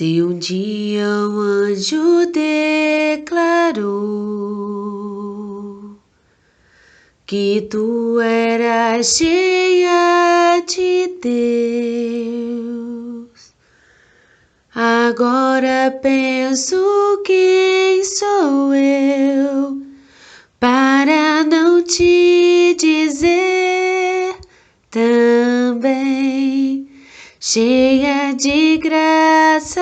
Se um dia um anjo declarou que tu eras cheia de Deus, agora penso quem sou eu para não te dizer também, cheia de graça,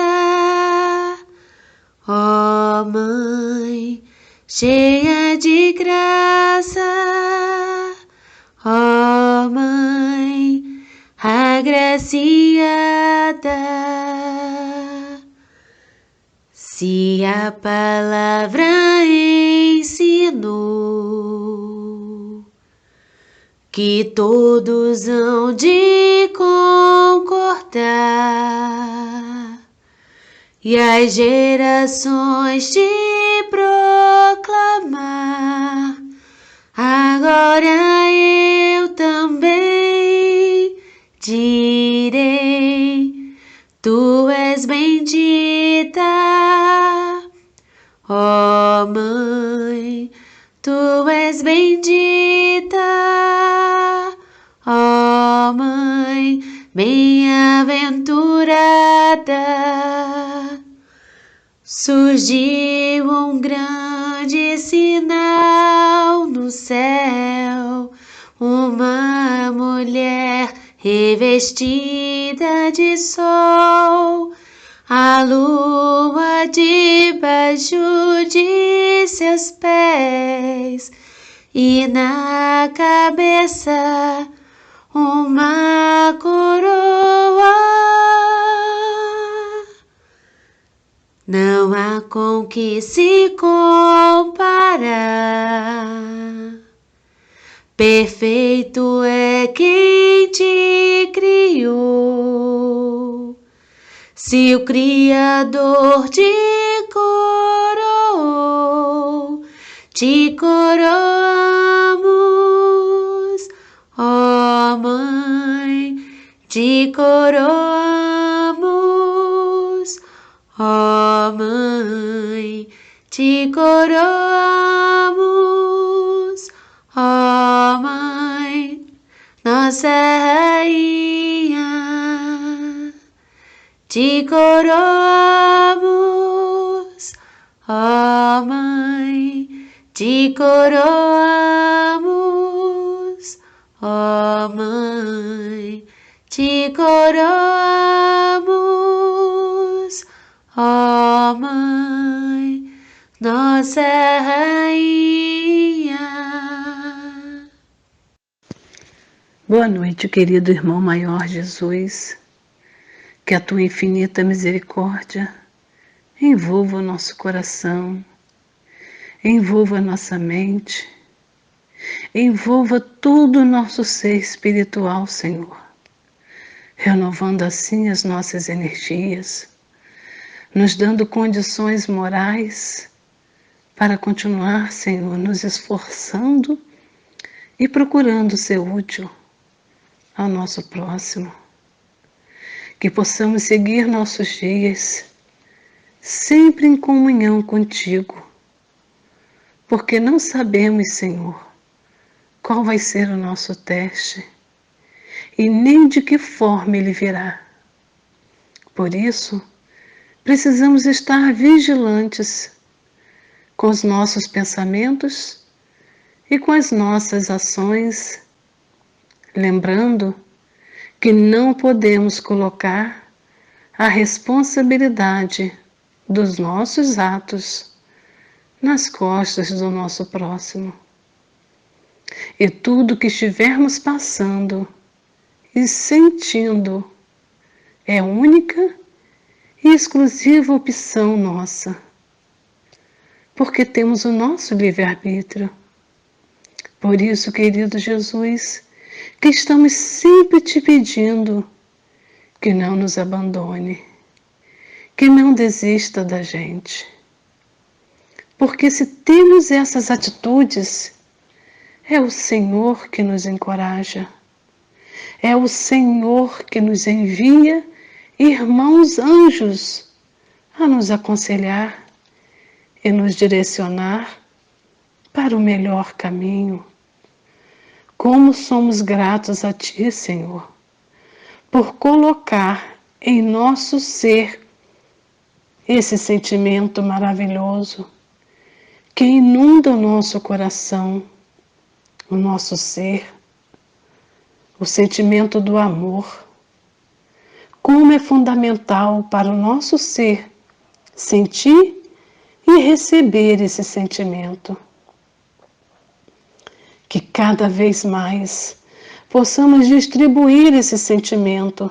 ó Mãe, cheia de graça, ó Mãe, agraciada. Se a palavra ensinou que todos hão de concordar e as gerações te proclamar, agora eu também direi: tu és bendita, ó Mãe, tu és bendita, ó Mãe, bem-aventurada. Surgiu um grande sinal no céu, uma mulher revestida de sol, a lua debaixo de seus pés e na cabeça uma coroa. Não há com que se comparar. Perfeito é quem te criou. Se o Criador te coroamos, ó Mãe, te coroamos, ó Mãe, te coroamos, ó Mãe, nossa Rainha. Te coroamos, ó Mãe, te coroamos, ó Mãe, te coroamos, ó Mãe, nossa Rainha. Boa noite, querido irmão maior Jesus. Que a tua infinita misericórdia envolva o nosso coração, envolva a nossa mente, envolva todo o nosso ser espiritual, Senhor, renovando assim as nossas energias, nos dando condições morais para continuar, Senhor, nos esforçando e procurando ser útil ao nosso próximo. Que possamos seguir nossos dias sempre em comunhão contigo, porque não sabemos, Senhor, qual vai ser o nosso teste e nem de que forma ele virá. Por isso, precisamos estar vigilantes com os nossos pensamentos e com as nossas ações, lembrando que não podemos colocar a responsabilidade dos nossos atos nas costas do nosso próximo. E tudo que estivermos passando e sentindo é única e exclusiva opção nossa, porque temos o nosso livre-arbítrio. Por isso, querido Jesus, que estamos sempre te pedindo que não nos abandone, que não desista da gente. Porque se temos essas atitudes, é o Senhor que nos encoraja, é o Senhor que nos envia irmãos anjos a nos aconselhar e nos direcionar para o melhor caminho. Como somos gratos a Ti, Senhor, por colocar em nosso ser esse sentimento maravilhoso que inunda o nosso coração, o nosso ser, o sentimento do amor. Como é fundamental para o nosso ser sentir e receber esse sentimento. Que cada vez mais possamos distribuir esse sentimento,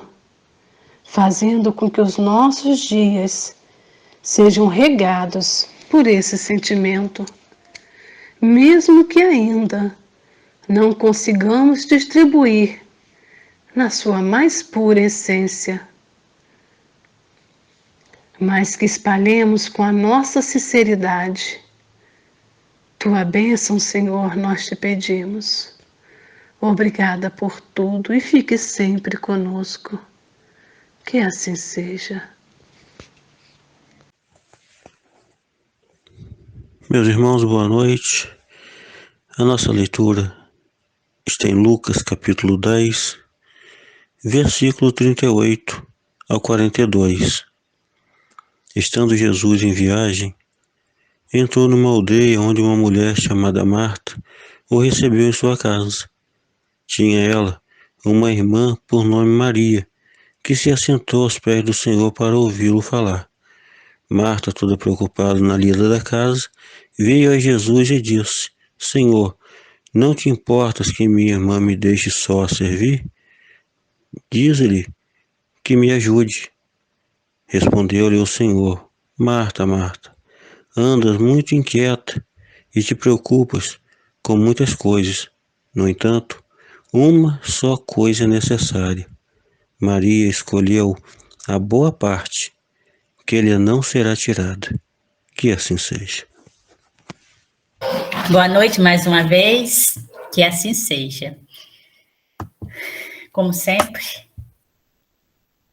fazendo com que os nossos dias sejam regados por esse sentimento, mesmo que ainda não consigamos distribuir na sua mais pura essência, mas que espalhemos com a nossa sinceridade. Tua bênção, Senhor, nós te pedimos. Obrigada por tudo e fique sempre conosco. Que assim seja. Meus irmãos, boa noite. A nossa leitura está em Lucas capítulo 10, versículo 38 ao 42. Estando Jesus em viagem, entrou numa aldeia onde uma mulher chamada Marta o recebeu em sua casa. Tinha ela uma irmã por nome Maria, que se assentou aos pés do Senhor para ouvi-lo falar. Marta, toda preocupada na lida da casa, veio a Jesus e disse: Senhor, não te importas que minha irmã me deixe só a servir? Diz-lhe que me ajude. Respondeu-lhe o Senhor: Marta, Marta, andas muito inquieta e te preocupas com muitas coisas. No entanto, uma só coisa é necessária. Maria escolheu a boa parte, que lhe não será tirada. Que assim seja. Boa noite mais uma vez, que assim seja. Como sempre,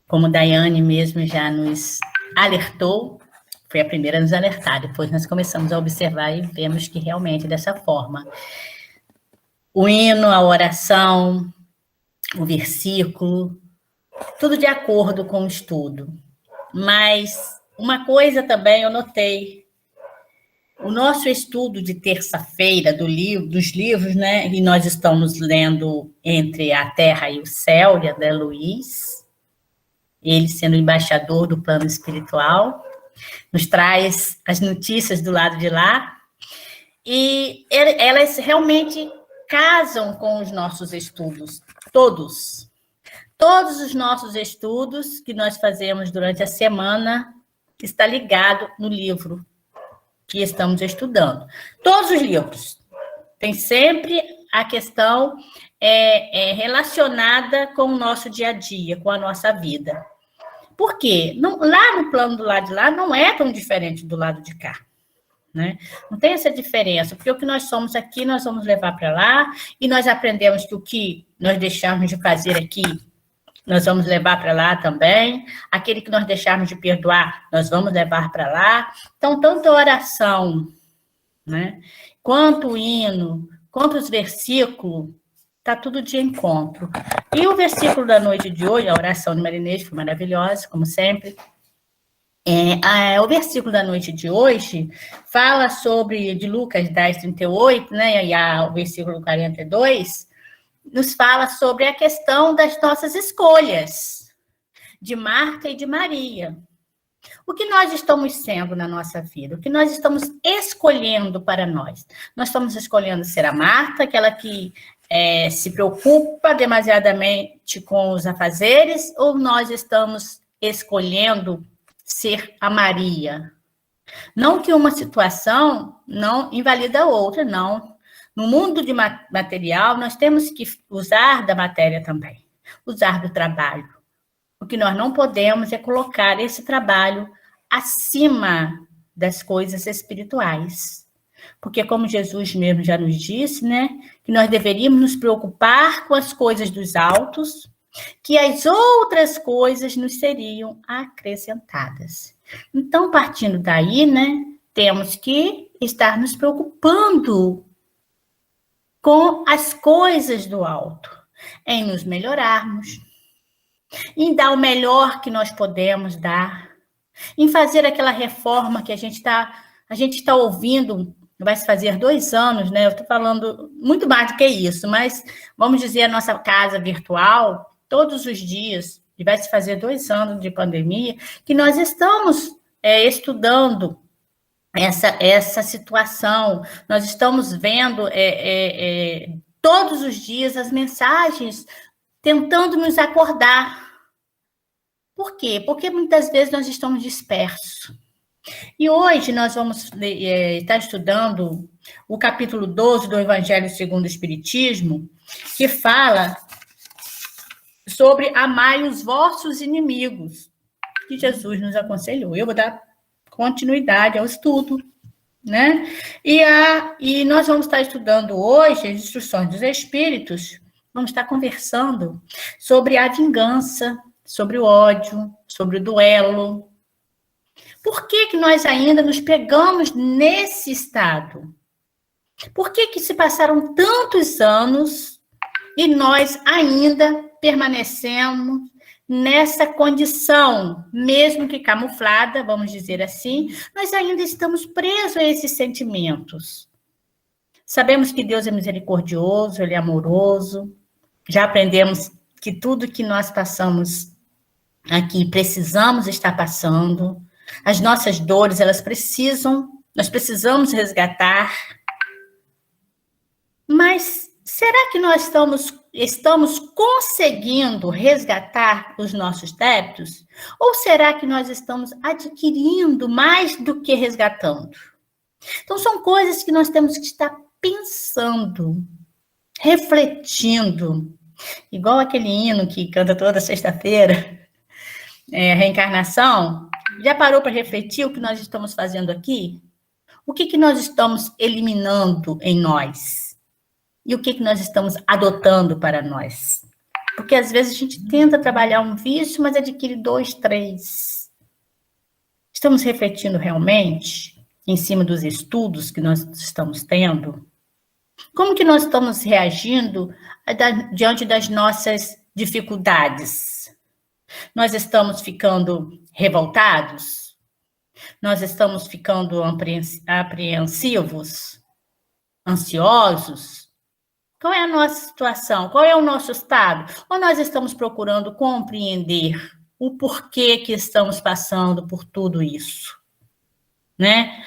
como Daiane mesmo já nos alertou, foi a primeira a nos alertar, depois nós começamos a observar e vemos que realmente é dessa forma. O hino, a oração, o versículo, tudo de acordo com o estudo. Mas uma coisa também eu notei, o nosso estudo de terça-feira dos livros, né? E nós estamos lendo Entre a Terra e o Céu, de André Luiz, ele sendo embaixador do plano espiritual, nos traz as notícias do lado de lá, e elas realmente casam com os nossos estudos, todos os nossos estudos que nós fazemos durante a semana está ligado no livro que estamos estudando. Todos os livros. Tem sempre a questão relacionada com o nosso dia a dia, com a nossa vida. Por quê? Lá no plano do lado de lá não é tão diferente do lado de cá. Né? Não tem essa diferença, porque o que nós somos aqui, nós vamos levar para lá, e nós aprendemos que o que nós deixarmos de fazer aqui, nós vamos levar para lá também. Aquele que nós deixarmos de perdoar, nós vamos levar para lá. Então, tanto a oração, né, quanto o hino, quanto os versículos, está tudo de encontro. E o versículo da noite de hoje, a oração de Marinês, foi maravilhosa, como sempre. O versículo da noite de hoje fala sobre, de Lucas 10, 38, né, e o versículo 42, nos fala sobre a questão das nossas escolhas, de Marta e de Maria. O que nós estamos sendo na nossa vida? O que nós estamos escolhendo para nós? Nós estamos escolhendo ser a Marta, aquela que se preocupa demasiadamente com os afazeres, ou nós estamos escolhendo ser a Maria? Não que uma situação não invalida a outra, não. No mundo de material, nós temos que usar da matéria também, usar do trabalho. O que nós não podemos é colocar esse trabalho acima das coisas espirituais. Porque, como Jesus mesmo já nos disse, né, que nós deveríamos nos preocupar com as coisas dos altos, que as outras coisas nos seriam acrescentadas. Então, partindo daí, né, temos que estar nos preocupando com as coisas do alto, em nos melhorarmos, em dar o melhor que nós podemos dar, em fazer aquela reforma que a gente está ouvindo. Vai se fazer 2 anos, né? Eu estou falando muito mais do que isso, mas vamos dizer a nossa casa virtual, todos os dias, e vai se fazer 2 anos de pandemia, que nós estamos estudando essa situação, nós estamos vendo todos os dias as mensagens tentando nos acordar. Por quê? Porque muitas vezes nós estamos dispersos. E hoje nós vamos estar estudando o capítulo 12 do Evangelho segundo o Espiritismo, que fala sobre amai os vossos inimigos, que Jesus nos aconselhou. Eu vou dar continuidade ao estudo, né? E nós vamos estar estudando hoje as instruções dos Espíritos, vamos estar conversando sobre a vingança, sobre o ódio, sobre o duelo. Por que nós ainda nos pegamos nesse estado? Por que se passaram tantos anos e nós ainda permanecemos nessa condição, mesmo que camuflada, vamos dizer assim, nós ainda estamos presos a esses sentimentos. Sabemos que Deus é misericordioso, Ele é amoroso, já aprendemos que tudo que nós passamos aqui, precisamos estar passando. As nossas dores, nós precisamos resgatar. Mas será que nós estamos conseguindo resgatar os nossos débitos? Ou será que nós estamos adquirindo mais do que resgatando? Então, são coisas que nós temos que estar pensando, refletindo. Igual aquele hino que canta toda sexta-feira, reencarnação. Já parou para refletir o que nós estamos fazendo aqui? O que nós estamos eliminando em nós? E o que nós estamos adotando para nós? Porque às vezes a gente tenta trabalhar um vício, mas adquire 2, 3. Estamos refletindo realmente em cima dos estudos que nós estamos tendo? Como que nós estamos reagindo diante das nossas dificuldades? Nós estamos ficando revoltados? Nós estamos ficando apreensivos? Ansiosos? Qual é a nossa situação? Qual é o nosso estado? Ou nós estamos procurando compreender o porquê que estamos passando por tudo isso? Né?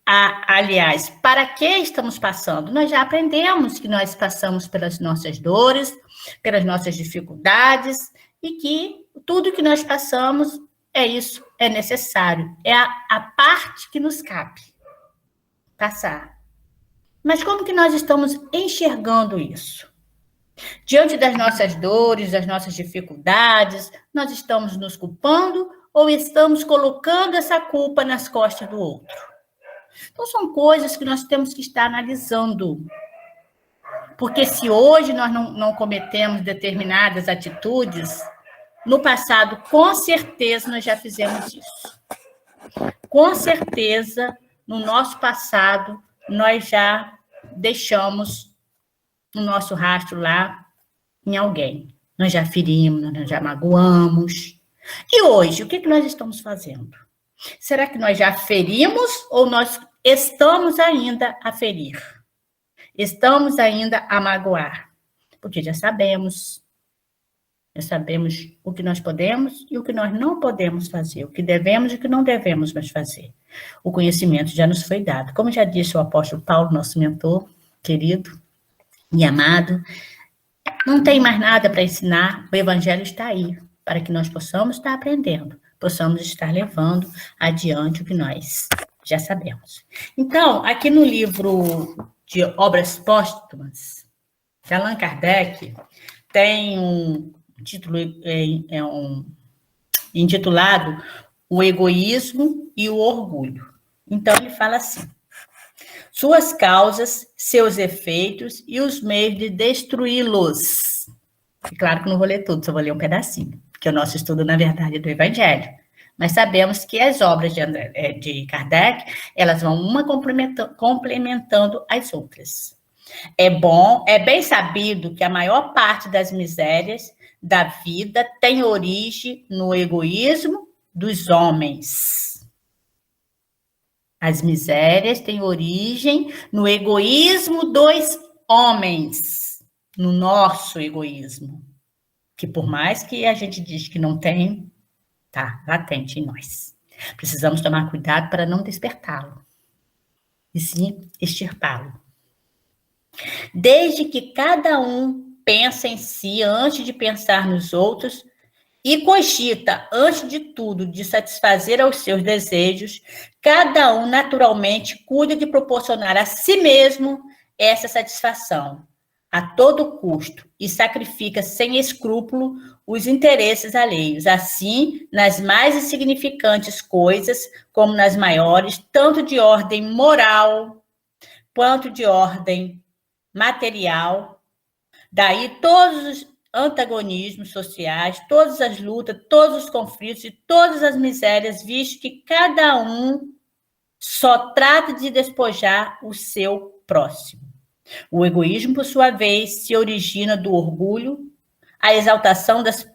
Aliás, para que estamos passando? Nós já aprendemos que nós passamos pelas nossas dores, pelas nossas dificuldades, e que tudo que nós passamos é necessário. É a parte que nos cabe passar. Mas como que nós estamos enxergando isso? Diante das nossas dores, das nossas dificuldades, nós estamos nos culpando ou estamos colocando essa culpa nas costas do outro? Então, são coisas que nós temos que estar analisando. Porque se hoje nós não cometemos determinadas atitudes, no passado, com certeza, nós já fizemos isso. Com certeza, no nosso passado, nós já deixamos o nosso rastro lá em alguém. Nós já ferimos, nós já magoamos. E hoje, o que nós estamos fazendo? Será que nós já ferimos ou nós estamos ainda a ferir? Estamos ainda a magoar? Porque já sabemos o que nós podemos e o que nós não podemos fazer, o que devemos e o que não devemos mais fazer. O conhecimento já nos foi dado. Como já disse o apóstolo Paulo, nosso mentor, querido e amado, não tem mais nada para ensinar, o evangelho está aí, para que nós possamos estar aprendendo, possamos estar levando adiante o que nós já sabemos. Então, aqui no livro de Obras Póstumas, de Allan Kardec, tem um título intitulado O Egoísmo e o Orgulho. Então, ele fala assim: suas causas, seus efeitos e os meios de destruí-los. E claro que não vou ler tudo, só vou ler um pedacinho, porque o nosso estudo, na verdade, é do Evangelho. Mas sabemos que as obras de Kardec, elas vão uma complementando as outras. É bem sabido que a maior parte das misérias da vida tem origem no egoísmo dos homens. As misérias têm origem no egoísmo dos homens, no nosso egoísmo, que por mais que a gente diz que não tem, tá latente em nós. Precisamos tomar cuidado para não despertá-lo, e sim extirpá-lo. Desde que cada um pensa em si antes de pensar nos outros e cogita, antes de tudo, de satisfazer aos seus desejos, cada um naturalmente cuida de proporcionar a si mesmo essa satisfação, a todo custo, e sacrifica sem escrúpulo os interesses alheios, assim, nas mais insignificantes coisas, como nas maiores, tanto de ordem moral, quanto de ordem material. Daí todos os antagonismos sociais, todas as lutas, todos os conflitos e todas as misérias, visto que cada um só trata de despojar o seu próximo. O egoísmo, por sua vez, se origina do orgulho. A exaltação das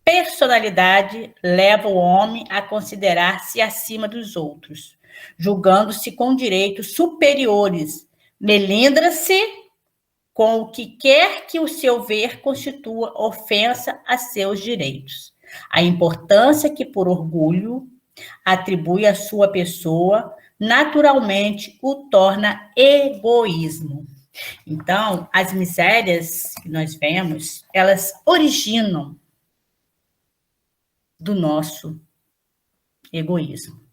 personalidades leva o homem a considerar-se acima dos outros, julgando-se com direitos superiores, melindra-se com o que quer que o seu ver constitua ofensa a seus direitos. A importância que, por orgulho, atribui à sua pessoa, naturalmente o torna egoísmo. Então, as misérias que nós vemos, elas originam do nosso egoísmo.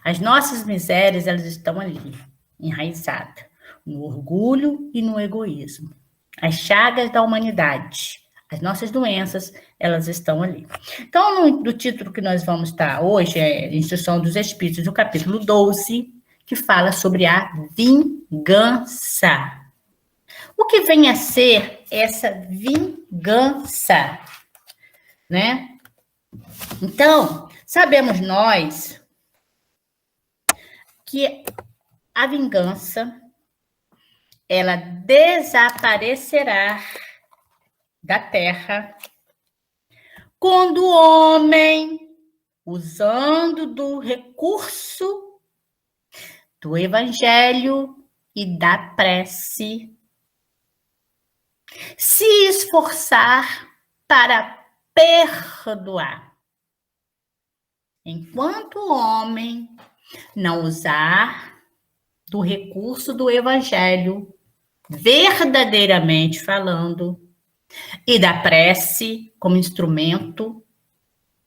As nossas misérias, elas estão ali, enraizadas, no orgulho e no egoísmo. As chagas da humanidade, as nossas doenças, elas estão ali. Então, do título que nós vós estar hoje, é Instrução dos Espíritos, do capítulo 12, que fala sobre a vingança. O que vem a ser essa vingança, né? Então, sabemos nós que a vingança, ela desaparecerá da terra quando o homem, usando do recurso do evangelho e da prece, se esforçar para perdoar. Enquanto o homem não usar do recurso do evangelho, verdadeiramente falando, e da prece como instrumento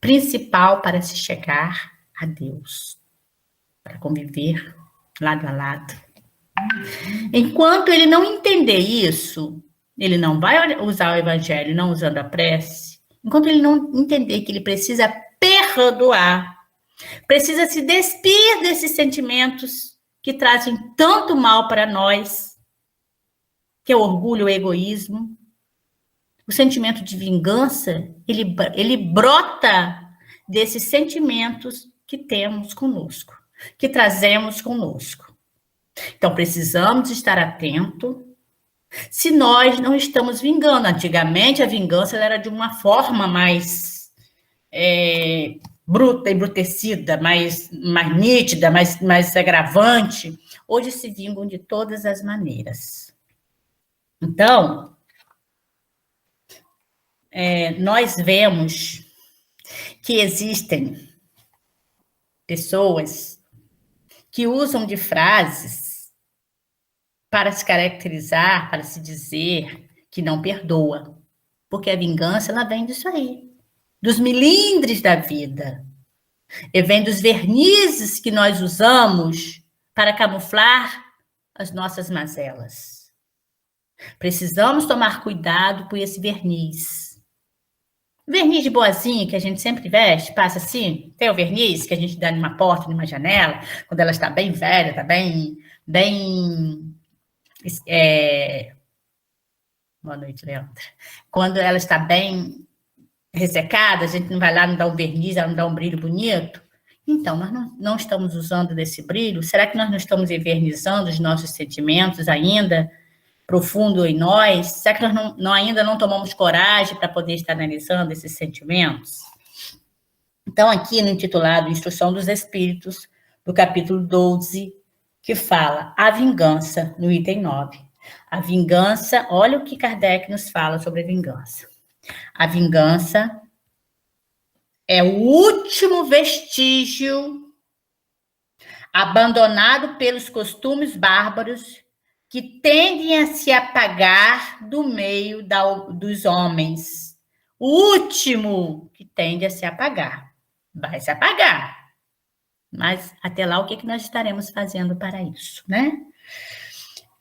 principal para se chegar a Deus, para conviver lado a lado. Enquanto ele não entender isso, ele não vai usar o evangelho não usando a prece, enquanto ele não entender que ele precisa perdoar, precisa se despir desses sentimentos que trazem tanto mal para nós, que é o orgulho, o egoísmo, o sentimento de vingança, ele brota desses sentimentos que temos conosco, que trazemos conosco. Então, precisamos estar atentos se nós não estamos vingando. Antigamente, a vingança era de uma forma mais bruta, embrutecida, mais nítida, mais agravante. Hoje se vingam de todas as maneiras. Então, nós vemos que existem pessoas que usam de frases para se caracterizar, para se dizer que não perdoa. Porque a vingança, ela vem disso aí, dos milindres da vida. E vem dos vernizes que nós usamos para camuflar as nossas mazelas. Precisamos tomar cuidado com esse verniz. Verniz de boazinha que a gente sempre veste, passa assim, tem o verniz que a gente dá numa porta, numa janela, quando ela está bem velha, está bem... Boa noite, Leandra. Quando ela está bem ressecada, a gente não vai lá, não dá um verniz, não dá um brilho bonito. Então, nós não estamos usando desse brilho? Será que nós não estamos envernizando os nossos sentimentos ainda, profundo em nós? Será que nós ainda não tomamos coragem para poder estar analisando esses sentimentos? Então, aqui no intitulado Instrução dos Espíritos, do capítulo 12, que fala a vingança, no item 9. A vingança, olha o que Kardec nos fala sobre a vingança. A vingança é o último vestígio abandonado pelos costumes bárbaros que tendem a se apagar do meio dos homens. O último que tende a se apagar. Vai se apagar. Mas até lá, o que nós estaremos fazendo para isso, né?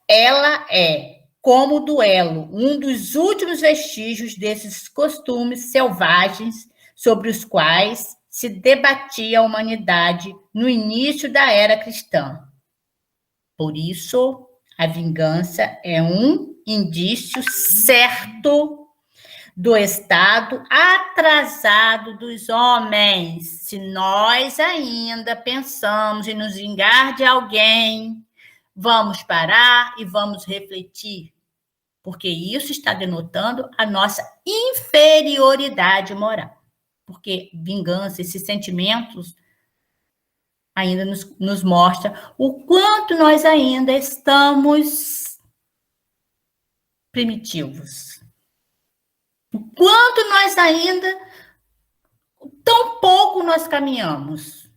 Ela é, como o duelo, um dos últimos vestígios desses costumes selvagens sobre os quais se debatia a humanidade no início da era cristã. Por isso, a vingança é um indício certo do estado atrasado dos homens. Se nós ainda pensamos em nos vingar de alguém, vamos parar e vamos refletir, porque isso está denotando a nossa inferioridade moral. Porque vingança, esses sentimentos, ainda nos mostra o quanto nós ainda estamos primitivos. O quanto nós ainda, tão pouco nós caminhamos.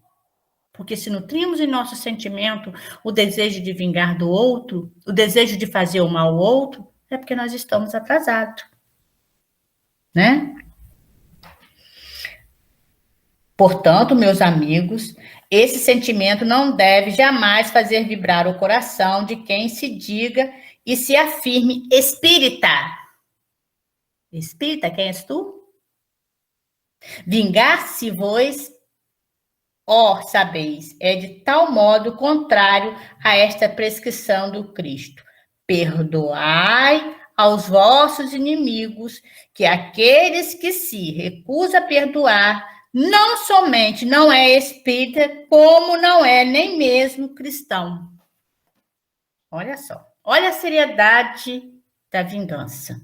Porque se nutrimos em nosso sentimento o desejo de vingar do outro, o desejo de fazer o mal ao outro, é porque nós estamos atrasados. Né? Portanto, meus amigos, esse sentimento não deve jamais fazer vibrar o coração de quem se diga e se afirme espírita. Espírita, quem és tu? Vingar-se-vos, ó, sabeis, é de tal modo contrário a esta prescrição do Cristo. Perdoai aos vossos inimigos, que aqueles que se recusam a perdoar, não somente não é espírita, como não é nem mesmo cristão. Olha só, olha a seriedade da vingança.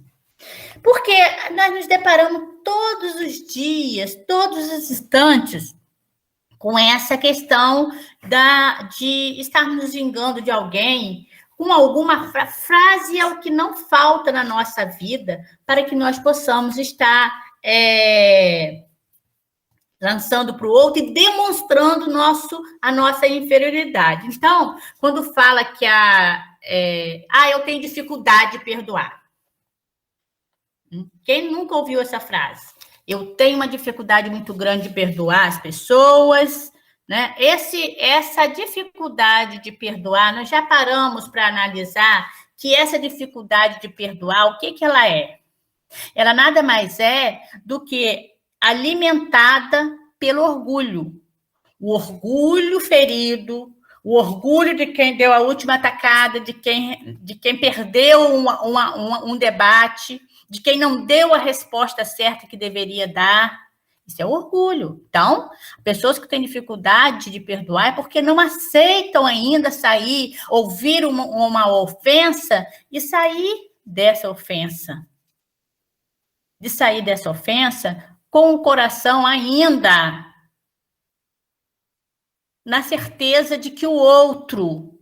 Porque nós nos deparamos todos os dias, todos os instantes, com essa questão de estarmos nos vingando de alguém, com alguma frase é o que não falta na nossa vida, para que nós possamos estar lançando para o outro e demonstrando a nossa inferioridade. Então, quando fala que eu tenho dificuldade de perdoar. Quem nunca ouviu essa frase? Eu tenho uma dificuldade muito grande de perdoar as pessoas, né? Essa dificuldade de perdoar, nós já paramos para analisar que essa dificuldade de perdoar, o que ela é? Ela nada mais é do que alimentada pelo orgulho. O orgulho ferido, o orgulho de quem deu a última atacada, de quem perdeu um debate, de quem não deu a resposta certa que deveria dar. Isso é orgulho. Então, pessoas que têm dificuldade de perdoar é porque não aceitam ainda ouvir uma ofensa e sair dessa ofensa. De sair dessa ofensa com o coração ainda na certeza de que o outro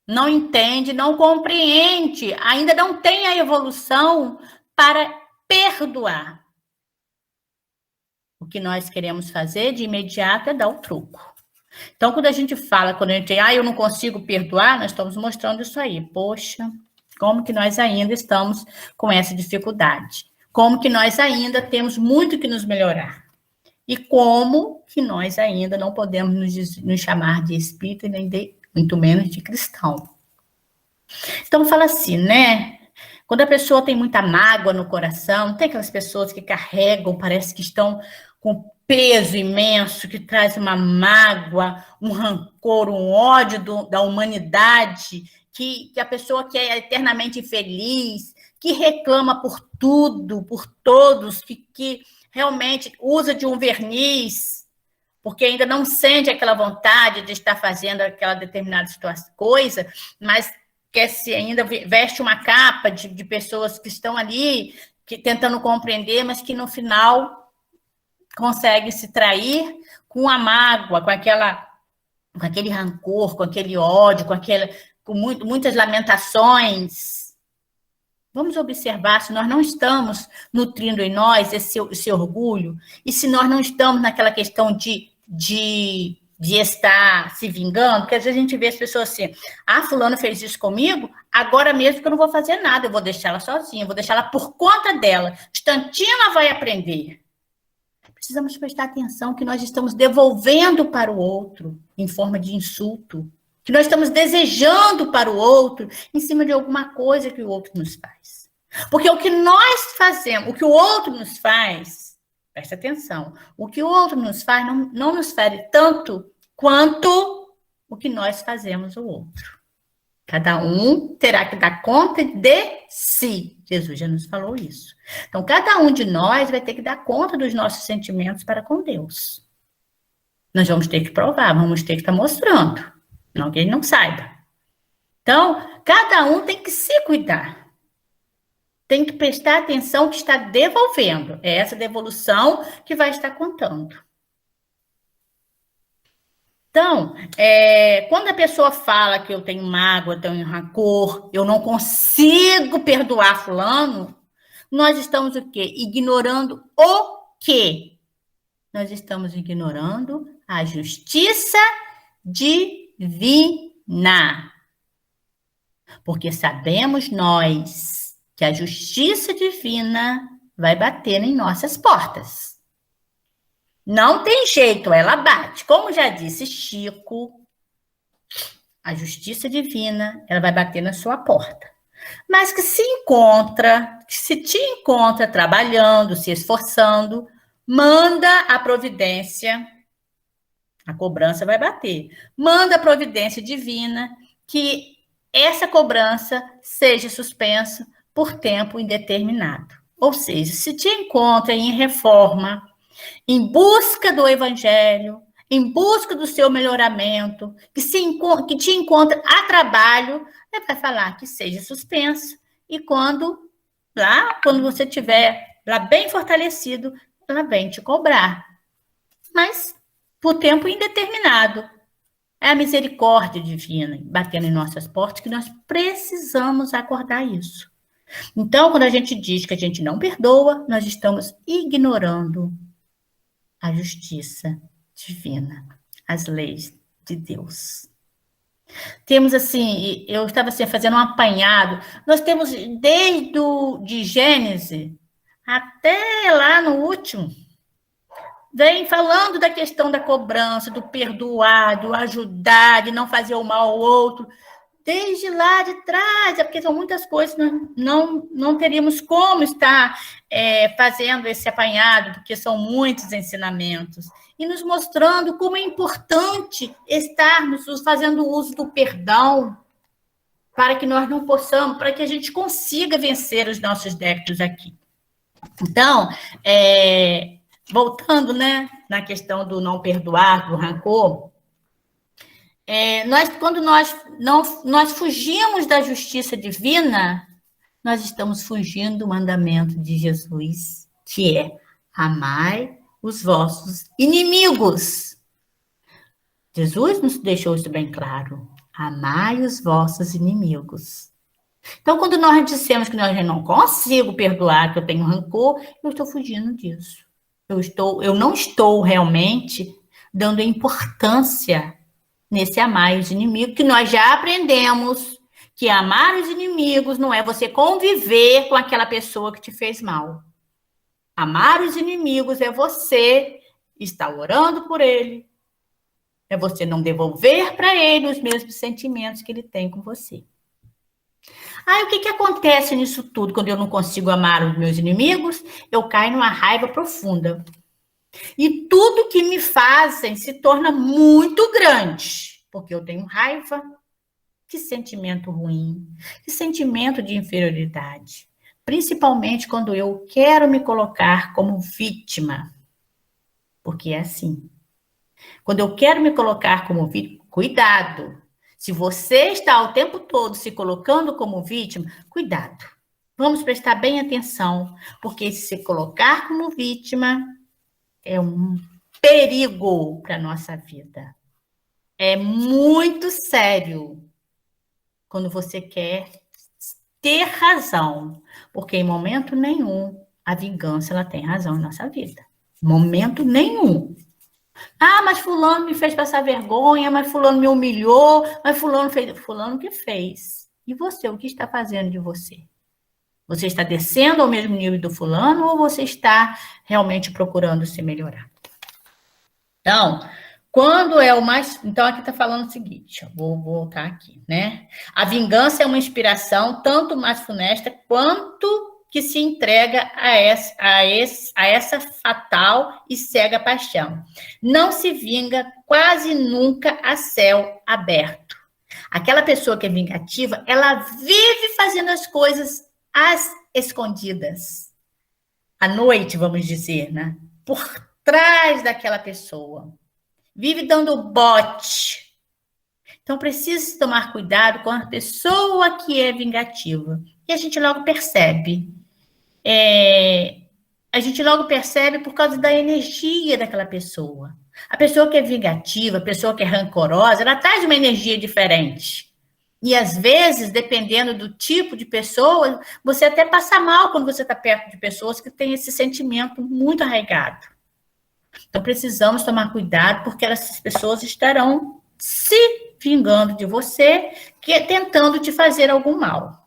não entende, não compreende, ainda não tem a evolução para perdoar. O que nós queremos fazer de imediato é dar o troco. Então, quando a gente eu não consigo perdoar, nós estamos mostrando isso aí. Poxa, como que nós ainda estamos com essa dificuldade? Como que nós ainda temos muito que nos melhorar? E como que nós ainda não podemos nos chamar de espírita, nem muito menos de cristão. Então, fala assim, né? Quando a pessoa tem muita mágoa no coração, tem aquelas pessoas que carregam, parece que estão com peso imenso, que traz uma mágoa, um rancor, um ódio da humanidade, que a pessoa que é eternamente infeliz, que reclama por tudo, por todos, que realmente usa de um verniz, porque ainda não sente aquela vontade de estar fazendo aquela determinada coisa, mas quer se ainda veste uma capa de pessoas que estão ali, tentando compreender, mas que no final conseguem se trair com a mágoa, com aquele rancor, com aquele ódio, com muitas lamentações. Vamos observar se nós não estamos nutrindo em nós esse orgulho, e se nós não estamos naquela questão de estar se vingando, porque às vezes a gente vê as pessoas assim, fulano fez isso comigo, agora mesmo que eu não vou fazer nada, eu vou deixar ela sozinha, vou deixar ela por conta dela, instantinho ela vai aprender. Precisamos prestar atenção que nós estamos devolvendo para o outro em forma de insulto, que nós estamos desejando para o outro em cima de alguma coisa que o outro nos faz. Porque o que nós fazemos, o que o outro nos faz, presta atenção, o que o outro nos faz não nos fere tanto quanto o que nós fazemos ao outro. Cada um terá que dar conta de si. Jesus já nos falou isso. Então, cada um de nós vai ter que dar conta dos nossos sentimentos para com Deus. Nós vamos ter que provar, vamos ter que estar mostrando. Não que ele não saiba. Então, cada um tem que se cuidar. Tem que prestar atenção que está devolvendo. É essa devolução que vai estar contando. Então, quando a pessoa fala que eu tenho mágoa, eu tenho rancor, eu não consigo perdoar fulano, nós estamos o quê? Ignorando o quê? Nós estamos ignorando a justiça divina. Porque sabemos nós que a justiça divina vai bater em nossas portas. Não tem jeito, ela bate. Como já disse Chico, a justiça divina, ela vai bater na sua porta. Mas que se te encontra trabalhando, se esforçando, manda a providência, a cobrança vai bater. Manda a providência divina que essa cobrança seja suspensa por tempo indeterminado. Ou seja, se te encontra em reforma, em busca do evangelho, em busca do seu melhoramento, que te encontra a trabalho, ele vai falar que seja suspenso, e quando você estiver lá bem fortalecido, ela vem te cobrar. Mas por tempo indeterminado. É a misericórdia divina batendo em nossas portas que nós precisamos acordar isso. Então, quando a gente diz que a gente não perdoa, nós estamos ignorando a justiça divina, as leis de Deus. Temos assim, eu estava assim, fazendo um apanhado, nós temos de Gênesis até lá no último, vem falando da questão da cobrança, do perdoar, do ajudar, de não fazer o mal ao outro, desde lá de trás, porque são muitas coisas que nós não teríamos como estar fazendo esse apanhado, porque são muitos ensinamentos, e nos mostrando como é importante estarmos fazendo uso do perdão, para que nós não possamos, para que a gente consiga vencer os nossos débitos aqui. Então, voltando, né, na questão do não perdoar, do rancor, quando nós fugimos da justiça divina, nós estamos fugindo do mandamento de Jesus, que é amai os vossos inimigos. Jesus nos deixou isso bem claro. Amai os vossos inimigos. Então, quando nós dissemos que nós não consigo perdoar, que eu tenho rancor, eu estou fugindo disso. Eu não estou realmente dando importância nesse amar os inimigos, que nós já aprendemos que amar os inimigos não é você conviver com aquela pessoa que te fez mal. Amar os inimigos é você estar orando por ele, é você não devolver para ele os mesmos sentimentos que ele tem com você. O que acontece nisso tudo? Quando eu não consigo amar os meus inimigos, eu caio numa raiva profunda. E tudo que me fazem se torna muito grande, porque eu tenho raiva. Que sentimento ruim, que sentimento de inferioridade. principalmente quando eu quero me colocar como vítima. Porque é assim. Quando eu quero me colocar como vítima, cuidado. Se você está o tempo todo se colocando como vítima, cuidado. Vamos prestar bem atenção, porque se colocar como vítima é um perigo para a nossa vida. É muito sério quando você quer ter razão, porque em momento nenhum a vingança ela tem razão em nossa vida. Momento nenhum. Ah, mas fulano me fez passar vergonha, mas fulano me humilhou, mas fulano fez... Fulano que fez. E você, o que está fazendo de você? Você está descendo ao mesmo nível do fulano ou você está realmente procurando se melhorar? Então, quando é o mais... Então, aqui está falando o seguinte, vou voltar aqui, né? A vingança é uma inspiração tanto mais funesta quanto que se entrega a essa fatal e cega paixão. Não se vinga quase nunca a céu aberto. Aquela pessoa que é vingativa, ela vive fazendo as coisas às escondidas. À noite, vamos dizer, né? Por trás daquela pessoa. Vive dando bote. Então, precisa tomar cuidado com a pessoa que é vingativa. E a gente logo percebe. A gente logo percebe por causa da energia daquela pessoa. A pessoa que é vingativa, a pessoa que é rancorosa, ela traz uma energia diferente. E, às vezes, dependendo do tipo de pessoa, você até passa mal quando você está perto de pessoas que têm esse sentimento muito arraigado. Então, precisamos tomar cuidado, porque essas pessoas estarão se vingando de você, tentando te fazer algum mal.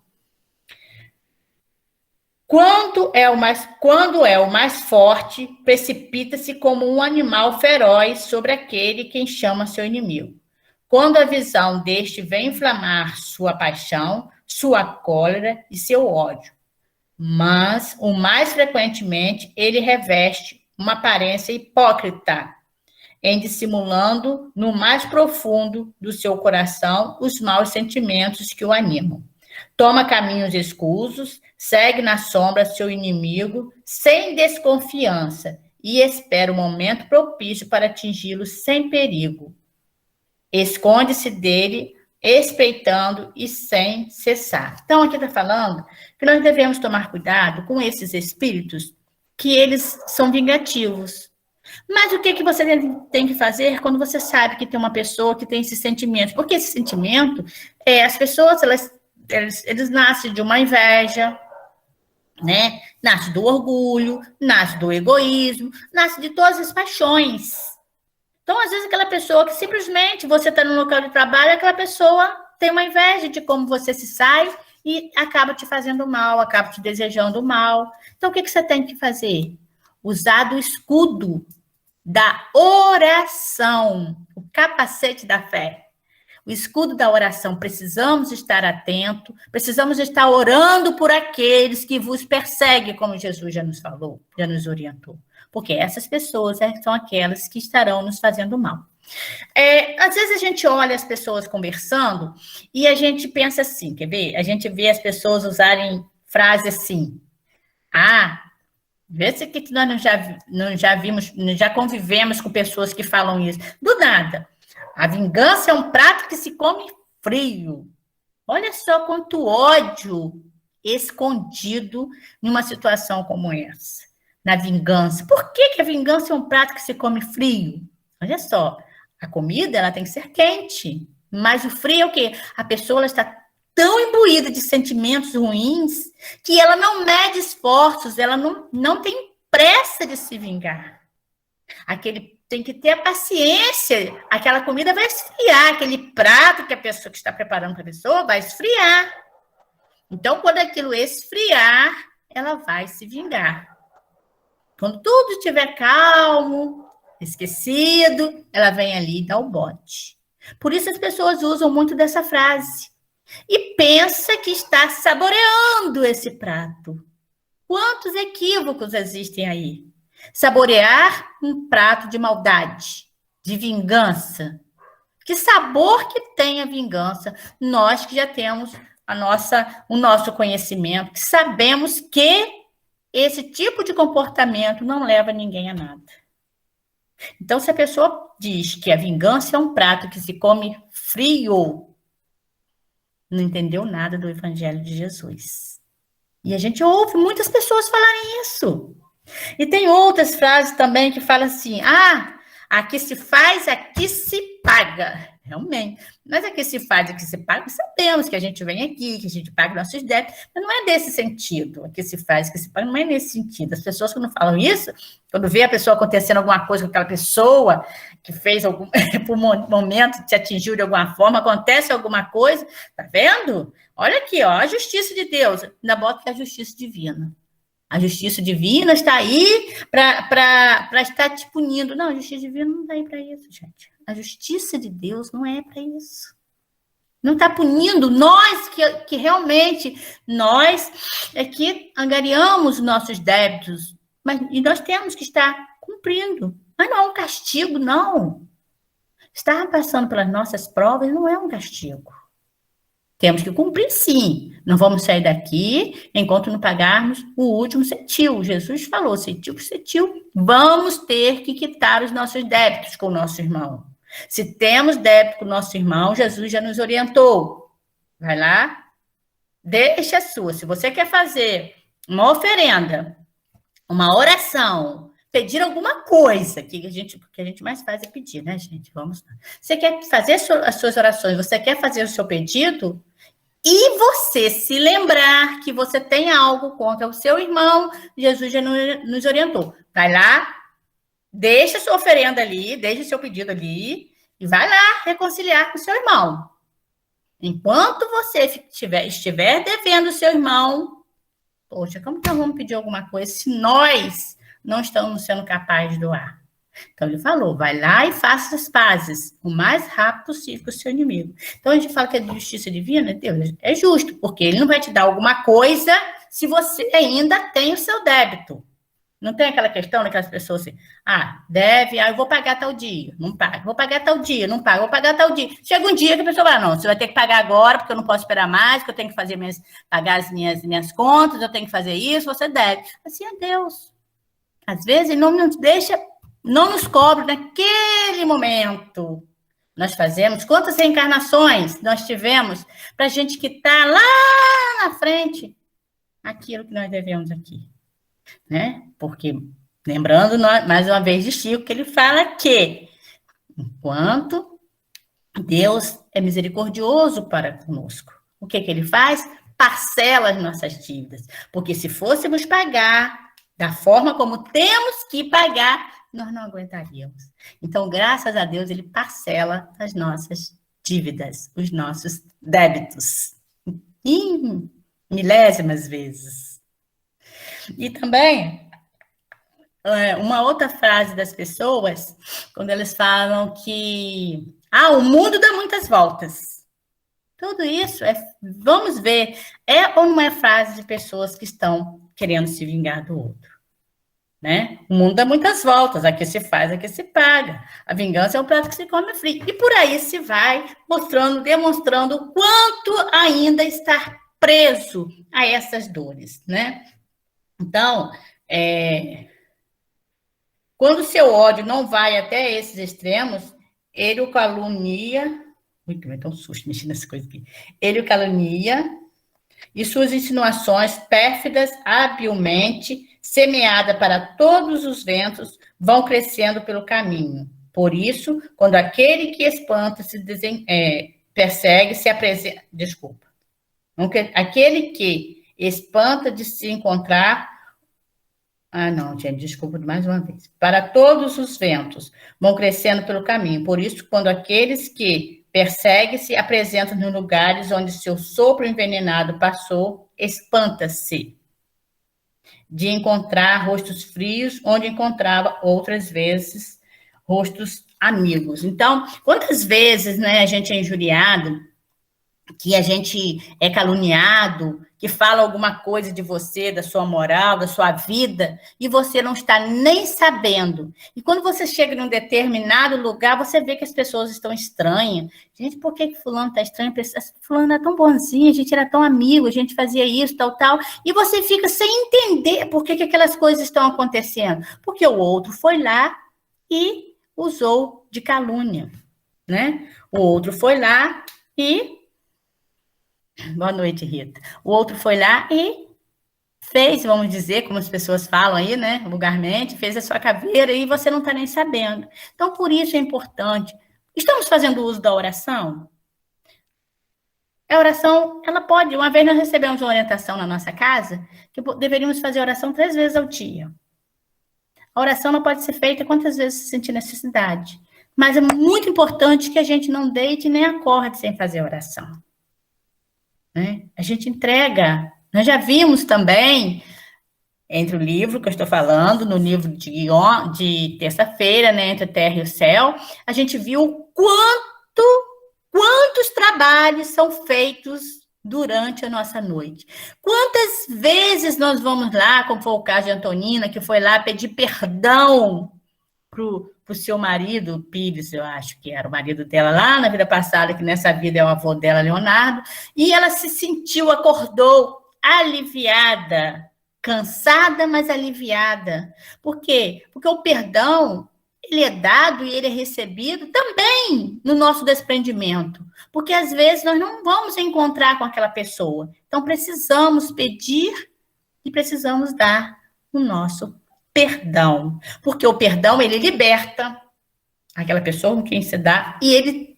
Quando é o mais forte, precipita-se como um animal feroz sobre aquele quem chama seu inimigo. Quando a visão deste vem inflamar sua paixão, sua cólera e seu ódio. Mas, o mais frequentemente, ele reveste uma aparência hipócrita, em dissimulando no mais profundo do seu coração os maus sentimentos que o animam. Toma caminhos escusos, segue na sombra seu inimigo, sem desconfiança, e espera o momento propício para atingi-lo sem perigo. Esconde-se dele, espreitando e sem cessar. Então, aqui está falando que nós devemos tomar cuidado com esses espíritos, que eles são vingativos. Mas o que você tem que fazer quando você sabe que tem uma pessoa que tem esse sentimento? Porque esse sentimento, as pessoas, eles nascem de uma inveja, né? Nasce do orgulho, nasce do egoísmo, nasce de todas as paixões. Então, às vezes, aquela pessoa que simplesmente você está no local de trabalho, aquela pessoa tem uma inveja de como você se sai e acaba te fazendo mal, acaba te desejando mal. Então, o que você tem que fazer? Usar do escudo da oração, o capacete da fé. O escudo da oração, precisamos estar atentos, precisamos estar orando por aqueles que vos perseguem, como Jesus já nos falou, já nos orientou. Porque essas pessoas são aquelas que estarão nos fazendo mal. Às vezes a gente olha as pessoas conversando e a gente pensa assim, quer ver? A gente vê as pessoas usarem frases assim, vê se que nós já convivemos com pessoas que falam isso. Do nada. A vingança é um prato que se come frio. Olha só quanto ódio escondido numa situação como essa. Na vingança. Por que a vingança é um prato que se come frio? Olha só. A comida ela tem que ser quente. Mas o frio é o quê? A pessoa ela está tão imbuída de sentimentos ruins que ela não mede esforços, ela não tem pressa de se vingar. Tem que ter a paciência, aquela comida vai esfriar, aquele prato que a pessoa que está preparando para a pessoa vai esfriar. Então, quando aquilo esfriar, ela vai se vingar. Quando tudo estiver calmo, esquecido, ela vem ali e dá o bote. Por isso as pessoas usam muito dessa frase. E pensa que está saboreando esse prato. Quantos equívocos existem aí? Saborear um prato de maldade, de vingança. Que sabor que tem a vingança? Nós que já temos o nosso conhecimento, que sabemos que esse tipo de comportamento não leva ninguém a nada. Então, se a pessoa diz que a vingança é um prato que se come frio, não entendeu nada do Evangelho de Jesus. E a gente ouve muitas pessoas falarem isso. E tem outras frases também que falam assim, aqui se faz, aqui se paga. Realmente. Mas aqui se faz, aqui se paga, sabemos que a gente vem aqui, que a gente paga nossos débitos, mas não é desse sentido. Aqui se faz, aqui se paga, não é nesse sentido. As pessoas que não falam isso, quando vê a pessoa acontecendo alguma coisa com aquela pessoa, que fez algum, por um momento, te atingiu de alguma forma, acontece alguma coisa, tá vendo? Olha aqui, ó, a justiça de Deus, ainda bota que é a justiça divina. A justiça divina está aí para estar te punindo. Não, a justiça divina não está aí para isso, gente. A justiça de Deus não é para isso. Não está punindo nós que realmente, nós é que angariamos nossos débitos, e nós temos que estar cumprindo. Mas não é um castigo, não. Estar passando pelas nossas provas não é um castigo. Temos que cumprir, sim. Não vamos sair daqui enquanto não pagarmos o último cetil. Jesus falou, cetil por cetil. Vamos ter que quitar os nossos débitos com o nosso irmão. Se temos débito com o nosso irmão, Jesus já nos orientou. Vai lá, deixa a sua. Se você quer fazer uma oferenda, uma oração, pedir alguma coisa, que a gente mais faz é pedir, né, gente? Vamos lá. Você quer fazer as suas orações, você quer fazer o seu pedido, e você se lembrar que você tem algo contra o seu irmão, Jesus já nos orientou. Vai lá, deixa a sua oferenda ali, deixa o seu pedido ali, e vai lá reconciliar com o seu irmão. Enquanto você estiver devendo o seu irmão, poxa, como que nós vamos pedir alguma coisa se nós não estamos sendo capazes de doar? Então, ele falou, vai lá e faça as pazes o mais rápido possível com o seu inimigo. Então, a gente fala que é de justiça divina, Deus é justo, porque ele não vai te dar alguma coisa se você ainda tem o seu débito. Não tem aquela questão daquelas pessoas assim, deve, eu vou pagar tal dia, não pago, vou pagar tal dia, não pago, vou pagar tal dia. Chega um dia que a pessoa vai, não, você vai ter que pagar agora, porque eu não posso esperar mais, porque eu tenho que pagar as minhas contas, eu tenho que fazer isso, você deve. Assim é Deus. Às vezes, ele não nos deixa, não nos cobra naquele momento. Nós fazemos, quantas reencarnações nós tivemos para a gente quitar lá na frente aquilo que nós devemos aqui. Né? Porque, lembrando mais uma vez de Chico, que ele fala que enquanto Deus é misericordioso para conosco, o que ele faz? Parcela as nossas dívidas, porque se fôssemos pagar da forma como temos que pagar, nós não aguentaríamos. Então, graças a Deus, ele parcela as nossas dívidas, os nossos débitos, em milésimas vezes. E também, uma outra frase das pessoas, quando eles falam que o mundo dá muitas voltas. Tudo isso, vamos ver, é ou não é frase de pessoas que estão querendo se vingar do outro. Né? O mundo dá muitas voltas, aqui se faz, aqui se paga. A vingança é um prato que se come frio. E por aí se vai demonstrando o quanto ainda está preso a essas dores, né? Então, quando o seu ódio não vai até esses extremos, ele o calunia. Muito bem, tão susto mexendo nessa coisa aqui. Ele o calunia e suas insinuações pérfidas, habilmente semeadas para todos os ventos, vão crescendo pelo caminho. Por isso, quando aquele que espanta persegue, se apresenta. Desculpa. Aquele que espanta de se encontrar. Não, gente, desculpa mais uma vez. Para todos os ventos, vão crescendo pelo caminho. Por isso, quando aqueles que perseguem se apresentam nos lugares onde seu sopro envenenado passou, espanta-se de encontrar rostos frios, onde encontrava outras vezes rostos amigos. Então, quantas vezes, né, a gente é injuriado que a gente é caluniado, que fala alguma coisa de você, da sua moral, da sua vida, e você não está nem sabendo. E quando você chega num determinado lugar, você vê que as pessoas estão estranhas. Gente, por que fulano está estranho? Fulano era tão bonzinho, a gente era tão amigo, a gente fazia isso, tal, tal. E você fica sem entender por que aquelas coisas estão acontecendo. Porque o outro foi lá e usou de calúnia, né? O outro foi lá e... Boa noite, Rita. O outro foi lá e fez, vamos dizer, como as pessoas falam aí, né, vulgarmente, fez a sua caveira e você não está nem sabendo. Então, por isso é importante. Estamos fazendo uso da oração? A oração, ela pode... Uma vez nós recebemos uma orientação na nossa casa que deveríamos fazer oração 3 vezes ao dia. A oração não pode ser feita quantas vezes se sentir necessidade. Mas é muito importante que a gente não deite nem acorde sem fazer oração. Né? A gente entrega. Nós já vimos também, entre o livro que eu estou falando, no livro de terça-feira, né, Entre a Terra e o Céu, a gente viu quantos trabalhos são feitos durante a nossa noite. Quantas vezes nós vamos lá, como foi o caso de Antonina, que foi lá pedir perdão para o seu marido, Pires, eu acho que era o marido dela lá na vida passada, que nessa vida é o avô dela, Leonardo, e ela se sentiu, acordou aliviada, cansada, mas aliviada. Por quê? Porque o perdão, ele é dado e ele é recebido também no nosso desprendimento, porque às vezes nós não vamos encontrar com aquela pessoa, então precisamos pedir e precisamos dar o nosso perdão, porque o perdão, ele liberta aquela pessoa com quem se dá, e ele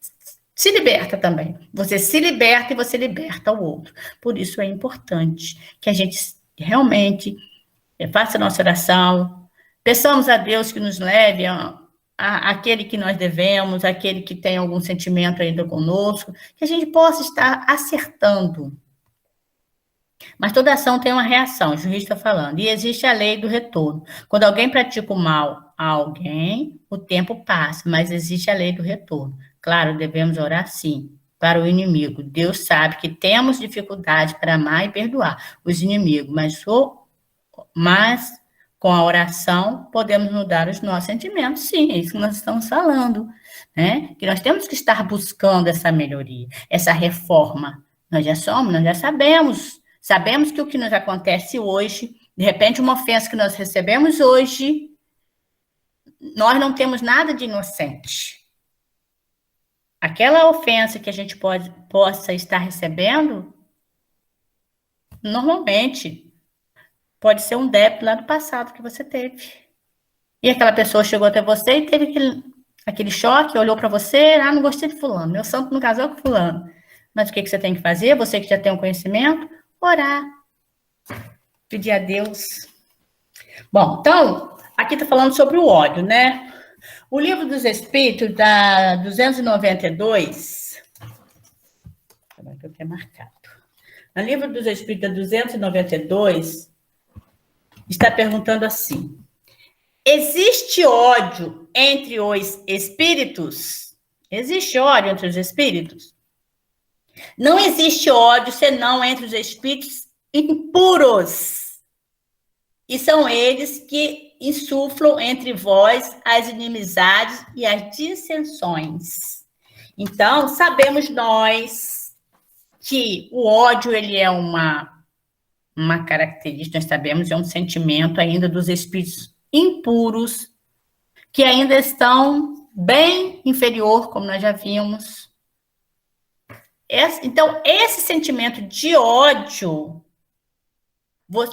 se liberta também. Você se liberta e você liberta o outro. Por isso é importante que a gente realmente faça a nossa oração, peçamos a Deus que nos leve aquele que nós devemos, aquele que tem algum sentimento ainda conosco, que a gente possa estar acertando. Mas toda ação tem uma reação, o juiz está falando. E existe a lei do retorno. Quando alguém pratica o mal a alguém, o tempo passa, mas existe a lei do retorno. Claro, devemos orar sim, para o inimigo. Deus sabe que temos dificuldade para amar e perdoar os inimigos, mas com a oração podemos mudar os nossos sentimentos. Sim, é isso que nós estamos falando, né? Que nós temos que estar buscando essa melhoria, essa reforma. Nós já sabemos. Sabemos que o que nos acontece hoje, de repente uma ofensa que nós recebemos hoje, nós não temos nada de inocente. Aquela ofensa que a gente possa estar recebendo, normalmente, pode ser um débito lá do passado que você teve. E aquela pessoa chegou até você e teve aquele choque, olhou para você, não gostei de fulano, meu santo não casou com fulano. Mas o que você tem que fazer? Você que já tem um conhecimento, orar, pedir a Deus. Bom, então, aqui está falando sobre o ódio, né? O Livro dos Espíritos, da 292, agora que eu tenho marcado. No Livro dos Espíritos, da 292, está perguntando assim: existe ódio entre os espíritos? Existe ódio entre os espíritos? Não existe ódio senão entre os espíritos impuros. E são eles que insuflam entre vós as inimizades e as dissensões. Então, sabemos nós que o ódio, ele é uma característica, nós sabemos, é um sentimento ainda dos espíritos impuros, que ainda estão bem inferior, como nós já vimos. Então, esse sentimento de ódio,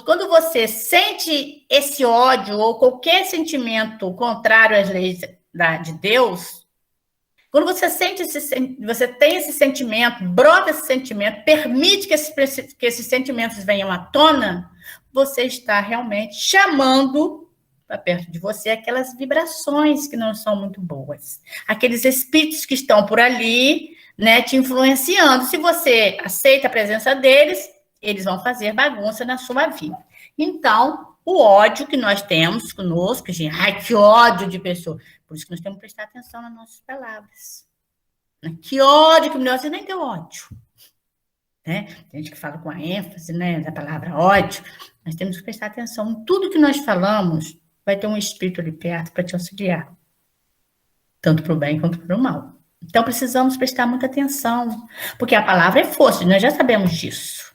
quando você sente esse ódio ou qualquer sentimento contrário às leis de Deus, quando você você tem esse sentimento, brota esse sentimento, permite que esses sentimentos venham à tona, você está realmente chamando para perto de você aquelas vibrações que não são muito boas, aqueles espíritos que estão por ali, né, te influenciando. Se você aceita a presença deles, eles vão fazer bagunça na sua vida. Então, o ódio que nós temos conosco, gente, ai, que ódio de pessoa. Por isso que nós temos que prestar atenção nas nossas palavras. Que ódio que você nem deu ódio. né? Tem gente que fala com a ênfase, né, da palavra ódio. Nós temos que prestar atenção em tudo que nós falamos. Vai ter um espírito ali perto para te auxiliar, tanto para o bem quanto para o mal. Então, precisamos prestar muita atenção, porque a palavra é força, nós já sabemos disso.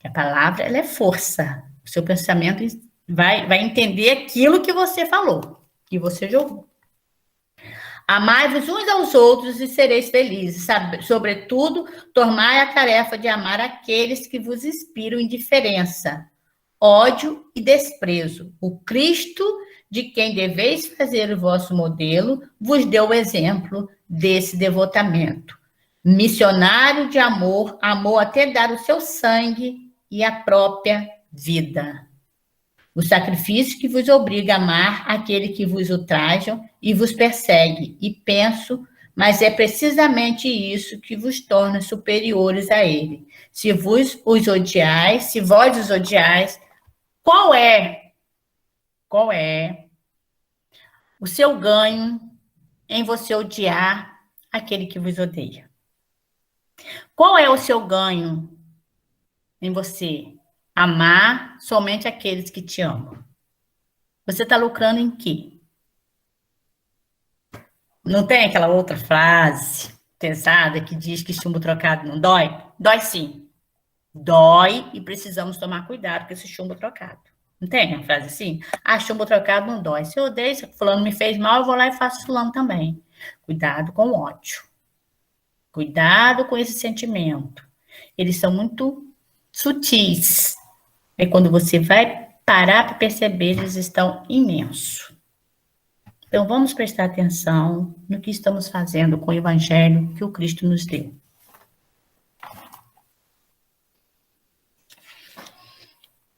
A palavra, ela é força. O seu pensamento vai entender aquilo que você falou, que você jogou. Amai-vos uns aos outros e sereis felizes. Sobretudo, tomai a tarefa de amar aqueles que vos inspiram indiferença, ódio e desprezo. O Cristo, de quem deveis fazer o vosso modelo, vos deu o exemplo desse devotamento. Missionário de amor, amou até dar o seu sangue e a própria vida. O sacrifício que vos obriga a amar aquele que vos ultrajam e vos persegue. E penso, mas é precisamente isso que vos torna superiores a ele. Se vós os odiais, qual é o seu ganho em você odiar aquele que vos odeia? Qual é o seu ganho em você amar somente aqueles que te amam? Você está lucrando em quê? Não tem aquela outra frase pesada que diz que chumbo trocado não dói? Dói sim. Dói e precisamos tomar cuidado com esse chumbo trocado. Não tem a frase assim? Ah, chumbo trocado não dói. Se eu odeio, se fulano me fez mal, eu vou lá e faço fulano também. Cuidado com o ódio. Cuidado com esse sentimento. Eles são muito sutis. É quando você vai parar para perceber, eles estão imensos. Então, vamos prestar atenção no que estamos fazendo com o evangelho que o Cristo nos deu.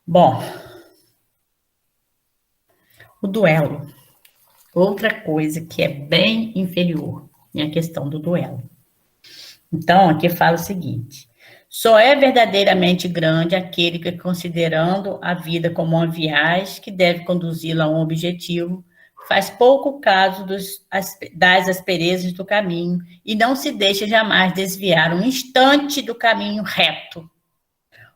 Bom, o duelo. Outra coisa que é bem inferior é a questão do duelo. Então, aqui fala o seguinte: só é verdadeiramente grande aquele que, considerando a vida como uma viagem que deve conduzi-la a um objetivo, faz pouco caso das asperezas do caminho e não se deixa jamais desviar um instante do caminho reto.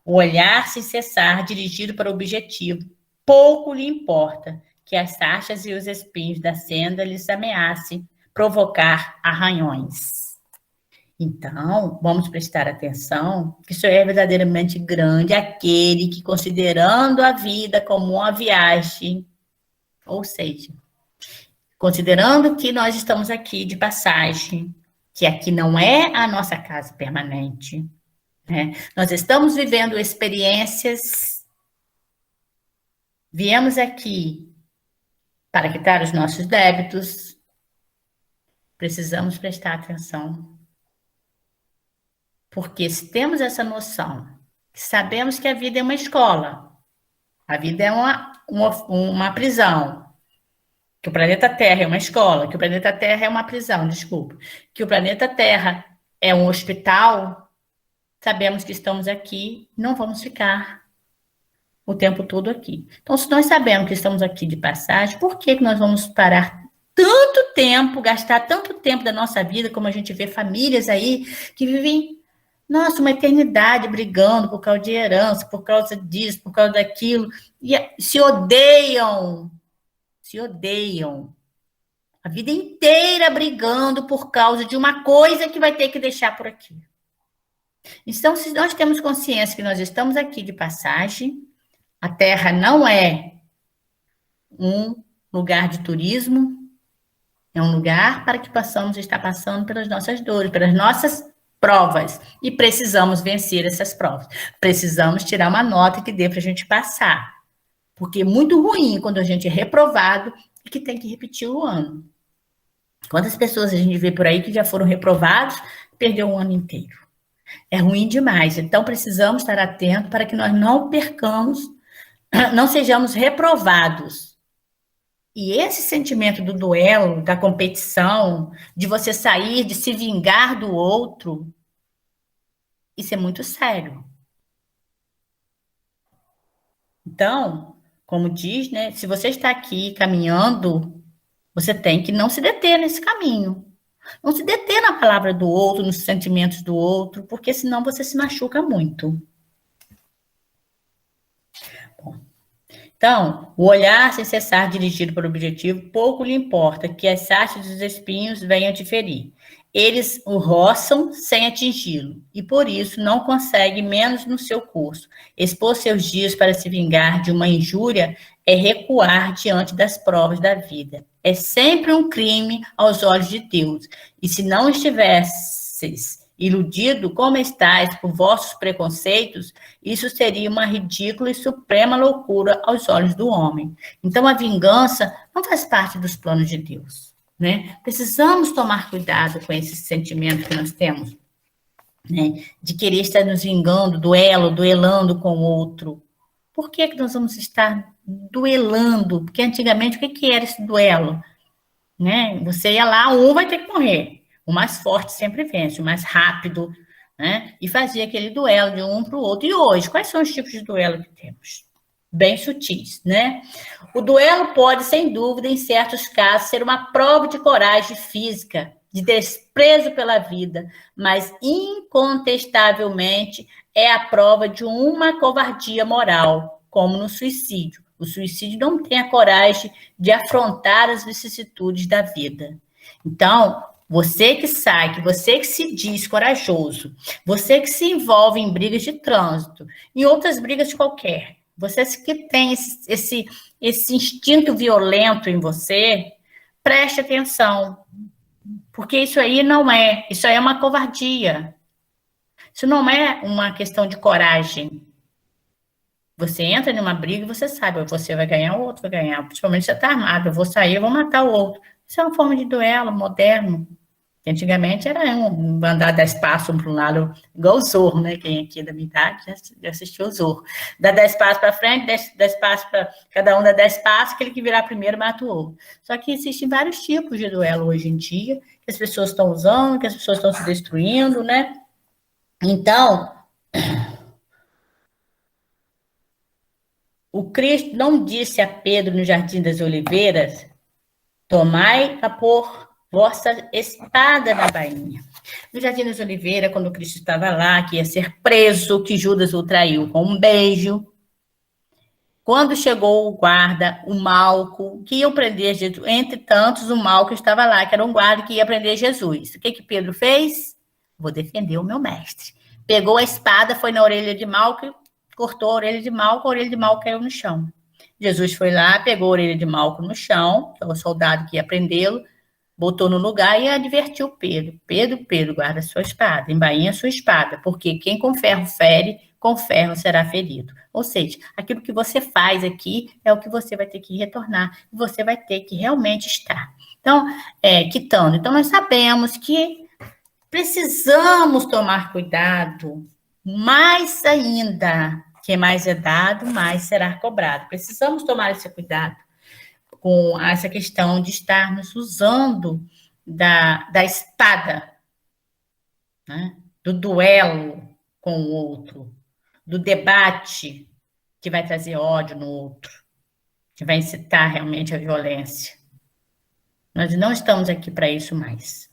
O olhar sem cessar dirigido para o objetivo, pouco lhe importa que as sarchas e os espinhos da senda lhes ameacem provocar arranhões. Então, vamos prestar atenção que só é verdadeiramente grande aquele que, considerando a vida como uma viagem, ou seja, considerando que nós estamos aqui de passagem, que aqui não é a nossa casa permanente, né? Nós estamos vivendo experiências, viemos aqui para quitar os nossos débitos, precisamos prestar atenção. Porque se temos essa noção, sabemos que a vida é uma escola, a vida é uma prisão, que o planeta Terra é uma escola, que o planeta Terra é uma prisão, desculpa, que o planeta Terra é um hospital, sabemos que estamos aqui, não vamos ficar o tempo todo aqui. Então, se nós sabemos que estamos aqui de passagem, por que nós vamos parar tanto tempo, gastar tanto tempo da nossa vida, como a gente vê famílias aí que vivem, nossa, uma eternidade brigando por causa de herança, por causa disso, por causa daquilo, e se odeiam, a vida inteira brigando por causa de uma coisa que vai ter que deixar por aqui. Então, se nós temos consciência que nós estamos aqui de passagem, a Terra não é um lugar de turismo, é um lugar para que possamos estar passando pelas nossas dores, pelas nossas provas, e precisamos vencer essas provas. Precisamos tirar uma nota que dê para a gente passar, porque é muito ruim quando a gente é reprovado e que tem que repetir o ano. Quantas pessoas a gente vê por aí que já foram reprovados e perdeu um ano inteiro? É ruim demais, então precisamos estar atentos para que nós não percamos, não sejamos reprovados. E esse sentimento do duelo, da competição, de você sair, de se vingar do outro, isso é muito sério. Então, como diz, né, se você está aqui caminhando, você tem que não se deter nesse caminho. Não se deter na palavra do outro, nos sentimentos do outro, porque senão você se machuca muito. Bom, então, o olhar sem cessar dirigido para o objetivo, pouco lhe importa que as hastes dos espinhos venham te ferir. Eles o roçam sem atingi-lo, e por isso não consegue menos no seu curso. Expor seus dias para se vingar de uma injúria é recuar diante das provas da vida. É sempre um crime aos olhos de Deus. E se não estivesses iludido como estáis por vossos preconceitos, isso seria uma ridícula e suprema loucura aos olhos do homem. Então, a vingança não faz parte dos planos de Deus, né? Precisamos tomar cuidado com esse sentimento que nós temos, né? De querer estar nos vingando, duelando com o outro. Por que nós vamos estar duelando? Porque antigamente, o que era esse duelo? Né? Você ia lá, um vai ter que morrer. O mais forte sempre vence, o mais rápido, né? E fazia aquele duelo de um para o outro. E hoje, quais são os tipos de duelo que temos? Bem sutis, né? O duelo pode, sem dúvida, em certos casos, ser uma prova de coragem física, de desprezo pela vida, mas, incontestavelmente, é a prova de uma covardia moral, como no suicídio. O suicídio não tem a coragem de afrontar as vicissitudes da vida. Então, você que sai, você que se diz corajoso, você que se envolve em brigas de trânsito, em outras brigas qualquer, você que tem esse instinto violento em você, preste atenção, porque isso aí isso aí é uma covardia. Isso não é uma questão de coragem. Você entra numa briga e você sabe, você vai ganhar, o outro vai ganhar, principalmente se você está armado, eu vou sair, eu vou matar o outro. Isso é uma forma de duelo moderno. Antigamente era andar 10 passos um para um lado, igual o Zorro, né? Quem aqui da minha idade já assistiu o Zorro. Dá 10 passos para frente, 10 passos para cada um dá 10 passos, aquele que virar primeiro mata o outro. Só que existem vários tipos de duelo hoje em dia, que as pessoas estão usando, que as pessoas estão se destruindo, né? Então, o Cristo não disse a Pedro no Jardim das Oliveiras: tomai a pôr vossa espada na bainha. No Jardim das Oliveiras, quando o Cristo estava lá, que ia ser preso, que Judas o traiu com um beijo. Quando chegou o guarda, o Malco, que iam prender Jesus, entre tantos, o Malco estava lá, que era um guarda que ia prender Jesus. O que Pedro fez? Vou defender o meu mestre. Pegou a espada, foi na orelha de Malco, cortou a orelha de Malco caiu no chão. Jesus foi lá, pegou a orelha de Malco no chão, que é o soldado que ia prendê-lo, botou no lugar e advertiu Pedro. Pedro, guarda sua espada, embainha sua espada, porque quem com ferro fere, com ferro será ferido. Ou seja, aquilo que você faz aqui é o que você vai ter que retornar, e você vai ter que realmente estar. Então, quitando. Então, nós sabemos que precisamos tomar cuidado, mais ainda, que mais é dado, mais será cobrado. Precisamos tomar esse cuidado com essa questão de estarmos usando da espada, né? Do duelo com o outro, do debate que vai trazer ódio no outro, que vai incitar realmente a violência. Nós não estamos aqui para isso mais.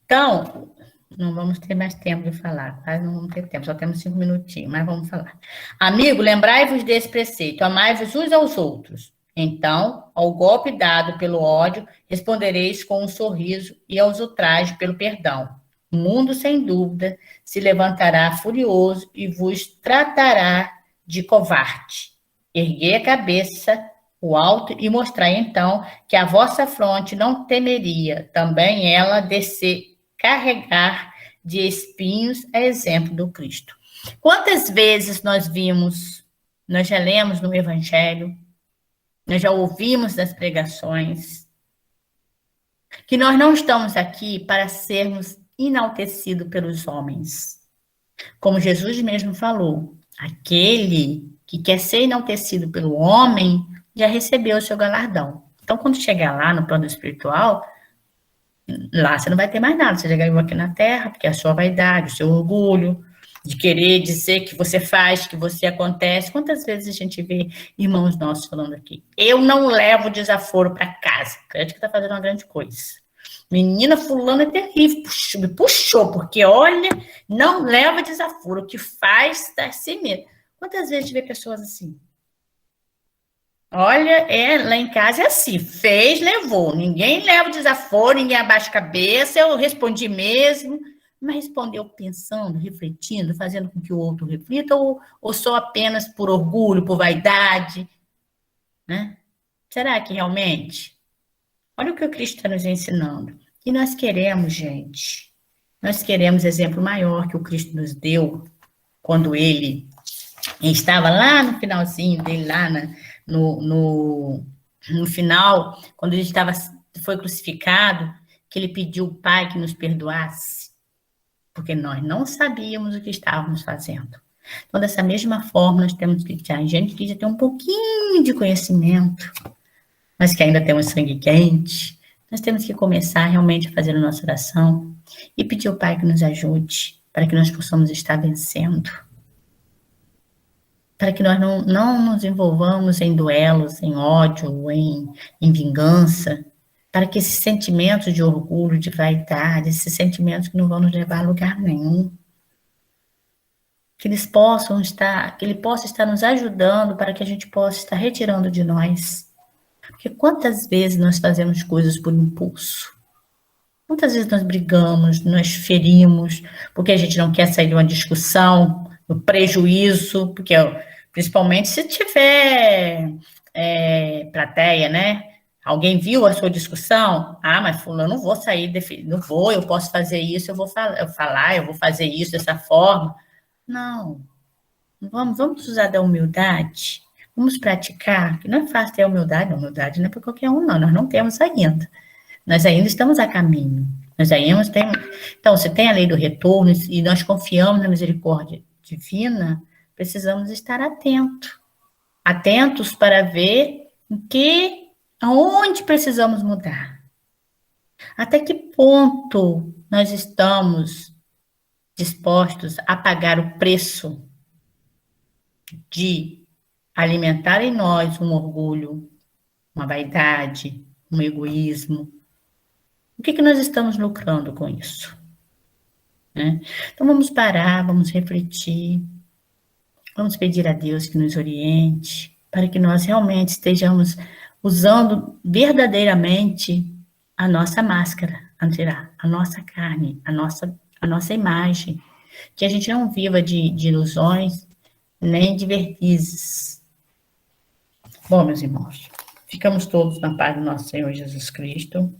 Então, não vamos ter mais tempo de falar, quase não vamos ter tempo, só temos 5 minutinhos, mas vamos falar. Amigo, lembrai-vos desse preceito, amai-vos uns aos outros. Então, ao golpe dado pelo ódio, respondereis com um sorriso e aos ultrajes pelo perdão. O mundo, sem dúvida, se levantará furioso e vos tratará de covarde. Erguei a cabeça, o alto, e mostrai então que a vossa fronte não temeria também ela descer, carregar de espinhos a exemplo do Cristo. Quantas vezes nós já lemos no Evangelho, nós já ouvimos nas pregações, que nós não estamos aqui para sermos enaltecidos pelos homens. Como Jesus mesmo falou, aquele que quer ser enaltecido pelo homem já recebeu o seu galardão. Então, quando chegar lá no plano espiritual, lá você não vai ter mais nada, você já ganhou aqui na terra, porque é a sua vaidade, o seu orgulho, de querer dizer que você faz, que você acontece. Quantas vezes a gente vê irmãos nossos falando aqui? Eu não levo desaforo para casa. Acredito que está fazendo uma grande coisa. Menina fulana é terrível, me puxou, porque olha, não leva desaforo, o que faz está assim mesmo. Quantas vezes a gente vê pessoas assim? Olha, lá em casa é assim, fez, levou. Ninguém leva desaforo, ninguém abaixa a cabeça, eu respondi mesmo. Mas respondeu pensando, refletindo, fazendo com que o outro reflita, ou só apenas por orgulho, por vaidade? Né? Será que realmente? Olha o que o Cristo está nos ensinando. E nós queremos, gente, nós queremos exemplo maior que o Cristo nos deu, quando ele estava lá no finalzinho dele, lá no final, quando ele foi crucificado, que ele pediu ao Pai que nos perdoasse, porque nós não sabíamos o que estávamos fazendo. Então, dessa mesma forma, nós temos que, a gente que já tem um pouquinho de conhecimento, mas que ainda temos sangue quente, nós temos que começar realmente a fazer a nossa oração e pedir ao Pai que nos ajude, para que nós possamos estar vencendo, para que nós não nos envolvamos em duelos, em ódio, em vingança, para que esses sentimentos de orgulho, de vaidade, esses sentimentos que não vão nos levar a lugar nenhum, que ele possa estar nos ajudando para que a gente possa estar retirando de nós. Porque quantas vezes nós fazemos coisas por impulso? Quantas vezes nós brigamos, nós ferimos, porque a gente não quer sair de uma discussão, no prejuízo, porque principalmente se tiver plateia, né? Alguém viu a sua discussão? Ah, mas fulano, eu não vou sair, não vou, eu posso fazer isso, eu vou falar, eu vou fazer isso dessa forma. Não. Vamos usar da humildade, vamos praticar, que não é fácil ter a humildade não é para qualquer um, não, nós não temos ainda. Nós ainda estamos a caminho. Então, se tem a lei do retorno e nós confiamos na misericórdia divina, precisamos estar atentos para ver aonde precisamos mudar. Até que ponto nós estamos dispostos a pagar o preço de alimentar em nós um orgulho, uma vaidade, um egoísmo. O que nós estamos lucrando com isso? Né? Então, vamos parar, vamos refletir, vamos pedir a Deus que nos oriente, para que nós realmente estejamos usando verdadeiramente a nossa máscara, a nossa carne, a nossa imagem, que a gente não viva de ilusões, nem de vertizes. Bom, meus irmãos, ficamos todos na paz do nosso Senhor Jesus Cristo.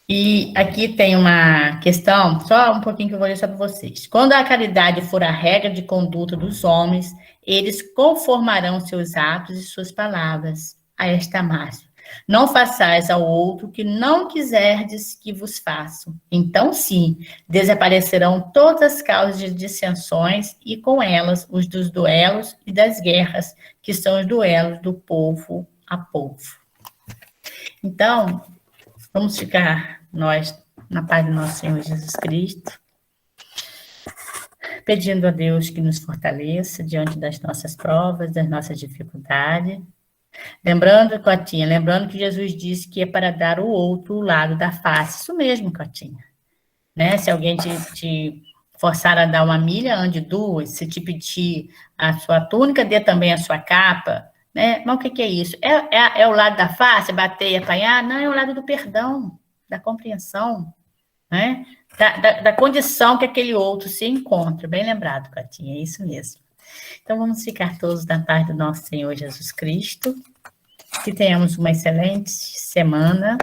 E aqui tem uma questão, só um pouquinho que eu vou ler para vocês. Quando a caridade for a regra de conduta dos homens, eles conformarão seus atos e suas palavras a esta máxima. Não façais ao outro que não quiserdes que vos façam. Então, sim, desaparecerão todas as causas de dissensões e com elas os dos duelos e das guerras, que são os duelos do povo a povo. Então, vamos ficar nós na paz do nosso Senhor Jesus Cristo, pedindo a Deus que nos fortaleça diante das nossas provas, das nossas dificuldades. Lembrando, Cotinha, que Jesus disse que é para dar o outro lado da face. Isso mesmo, Cotinha. Né? Se alguém te forçar a dar uma milha, ande duas. Se te pedir a sua túnica, dê também a sua capa. Né? Mas o que é isso? É o lado da face, bater e apanhar? Não, é o lado do perdão, da compreensão, né? Da condição que aquele outro se encontra. Bem lembrado, Cotinha, é isso mesmo. Então, vamos ficar todos na paz do nosso Senhor Jesus Cristo, que tenhamos uma excelente semana,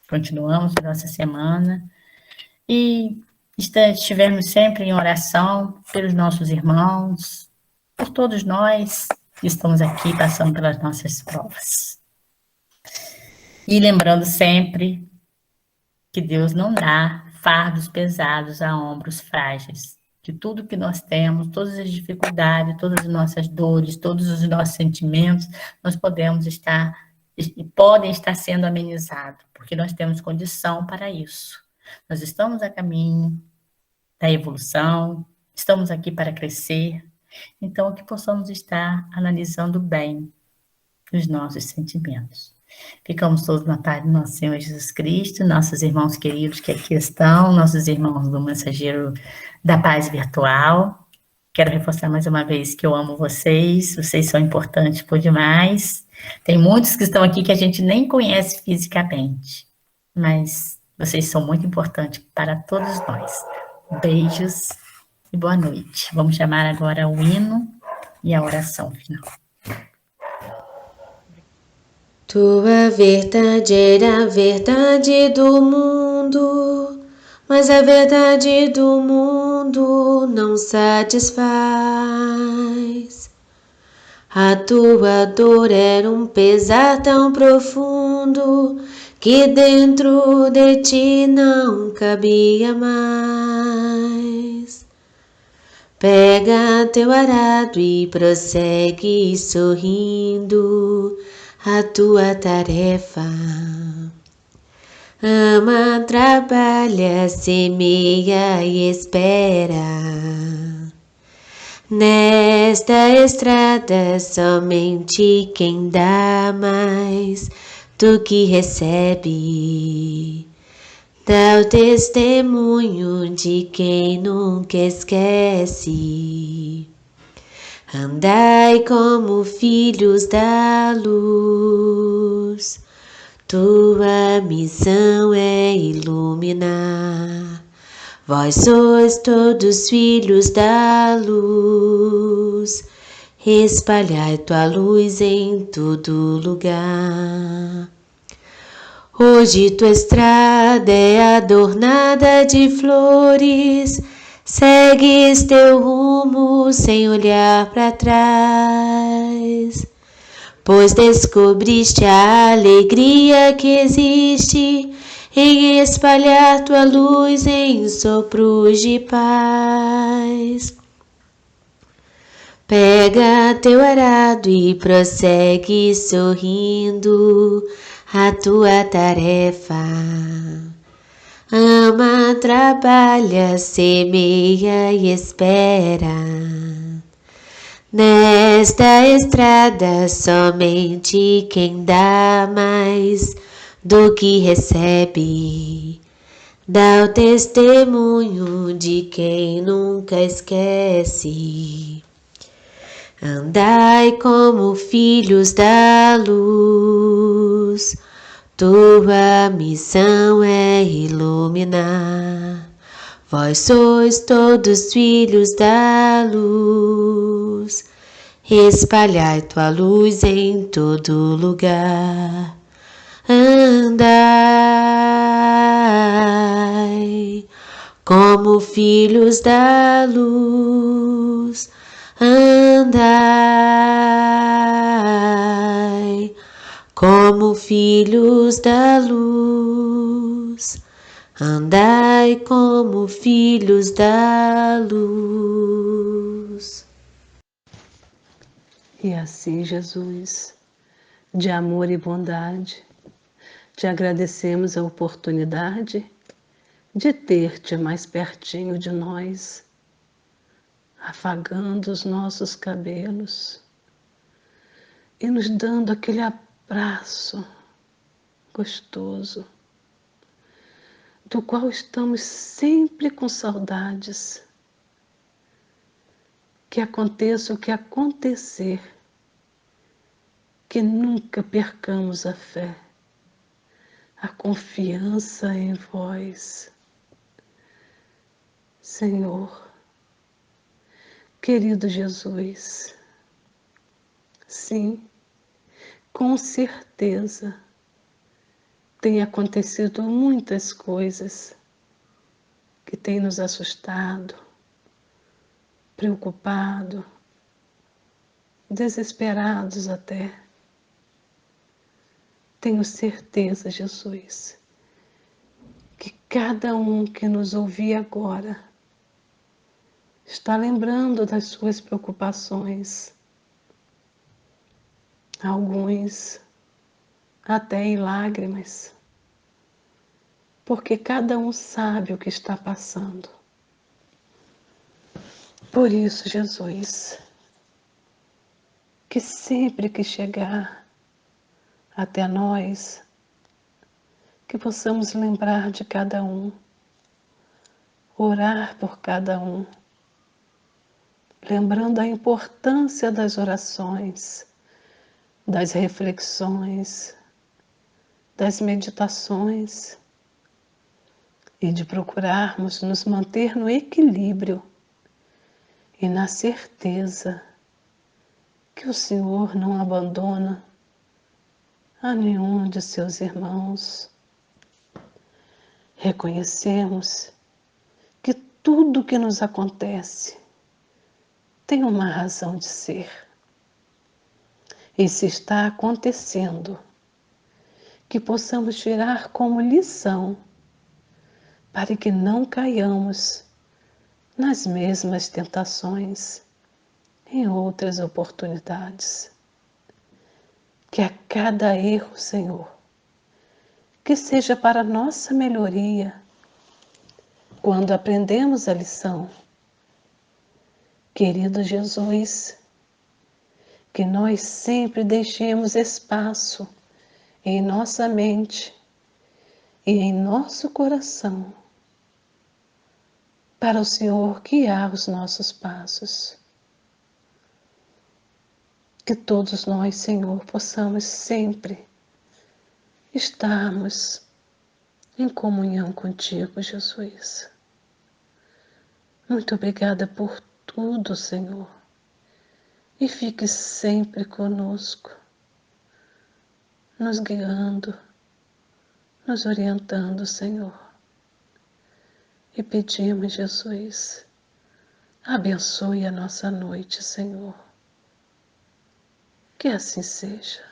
continuamos a nossa semana, e estivermos sempre em oração pelos nossos irmãos, por todos nós que estamos aqui passando pelas nossas provas. E lembrando sempre que Deus não dá fardos pesados a ombros frágeis, que tudo que nós temos, todas as dificuldades, todas as nossas dores, todos os nossos sentimentos, nós podem estar sendo amenizados, porque nós temos condição para isso. Nós estamos a caminho, da evolução, estamos aqui para crescer, então que possamos estar analisando bem os nossos sentimentos. Ficamos todos na paz do nosso Senhor Jesus Cristo, nossos irmãos queridos que aqui estão, nossos irmãos do Mensageiro da Paz Virtual. Quero reforçar mais uma vez que eu amo vocês são importantes por demais. Tem muitos que estão aqui que a gente nem conhece fisicamente, mas vocês são muito importantes para todos nós. Beijos e boa noite. Vamos chamar agora o hino e a oração final. Tua verdade era a verdade do mundo, mas a verdade do mundo não satisfaz. A tua dor era um pesar tão profundo que dentro de ti não cabia mais. Pega teu arado e prossegue sorrindo a tua tarefa. Ama, trabalha, semeia e espera. Nesta estrada somente quem dá mais do que recebe, dá o testemunho de quem nunca esquece. Andai como filhos da luz, tua missão é iluminar. Vós sois todos filhos da luz, espalhai tua luz em todo lugar. Hoje tua estrada é adornada de flores, segues teu rumo sem olhar para trás, pois descobriste a alegria que existe em espalhar tua luz em sopros de paz. Pega teu arado e prossegue sorrindo a tua tarefa. Ama, trabalha, semeia e espera. Nesta estrada somente quem dá mais do que recebe, dá o testemunho de quem nunca esquece. Andai como filhos da luz, tua missão é iluminar. Vós sois todos filhos da luz, espalhai tua luz em todo lugar. Andai como filhos da luz, andai como filhos da luz, andai como filhos da luz. E assim, Jesus, de amor e bondade, te agradecemos a oportunidade de ter-te mais pertinho de nós, afagando os nossos cabelos e nos dando aquele abraço gostoso, do qual estamos sempre com saudades. Que aconteça o que acontecer, que nunca percamos a fé, a confiança em vós. Senhor, querido Jesus, sim, com certeza tem acontecido muitas coisas que têm nos assustado, preocupado, desesperados até. Tenho certeza, Jesus, que cada um que nos ouvir agora está lembrando das suas preocupações. Alguns até em lágrimas, porque cada um sabe o que está passando. Por isso, Jesus, que sempre que chegar até nós, que possamos lembrar de cada um, orar por cada um, lembrando a importância das orações, das reflexões, das meditações e de procurarmos nos manter no equilíbrio e na certeza que o Senhor não abandona a nenhum de seus irmãos. Reconhecemos que tudo que nos acontece tem uma razão de ser. E se está acontecendo, que possamos tirar como lição para que não caiamos nas mesmas tentações em outras oportunidades. Que a cada erro, Senhor, que seja para nossa melhoria, quando aprendemos a lição. Querido Jesus, que nós sempre deixemos espaço em nossa mente e em nosso coração para o Senhor guiar os nossos passos. Que todos nós, Senhor, possamos sempre estarmos em comunhão contigo, Jesus. Muito obrigada por tudo, Senhor. E fique sempre conosco, nos guiando, nos orientando, Senhor. E pedimos, Jesus, abençoe a nossa noite, Senhor. Que assim seja.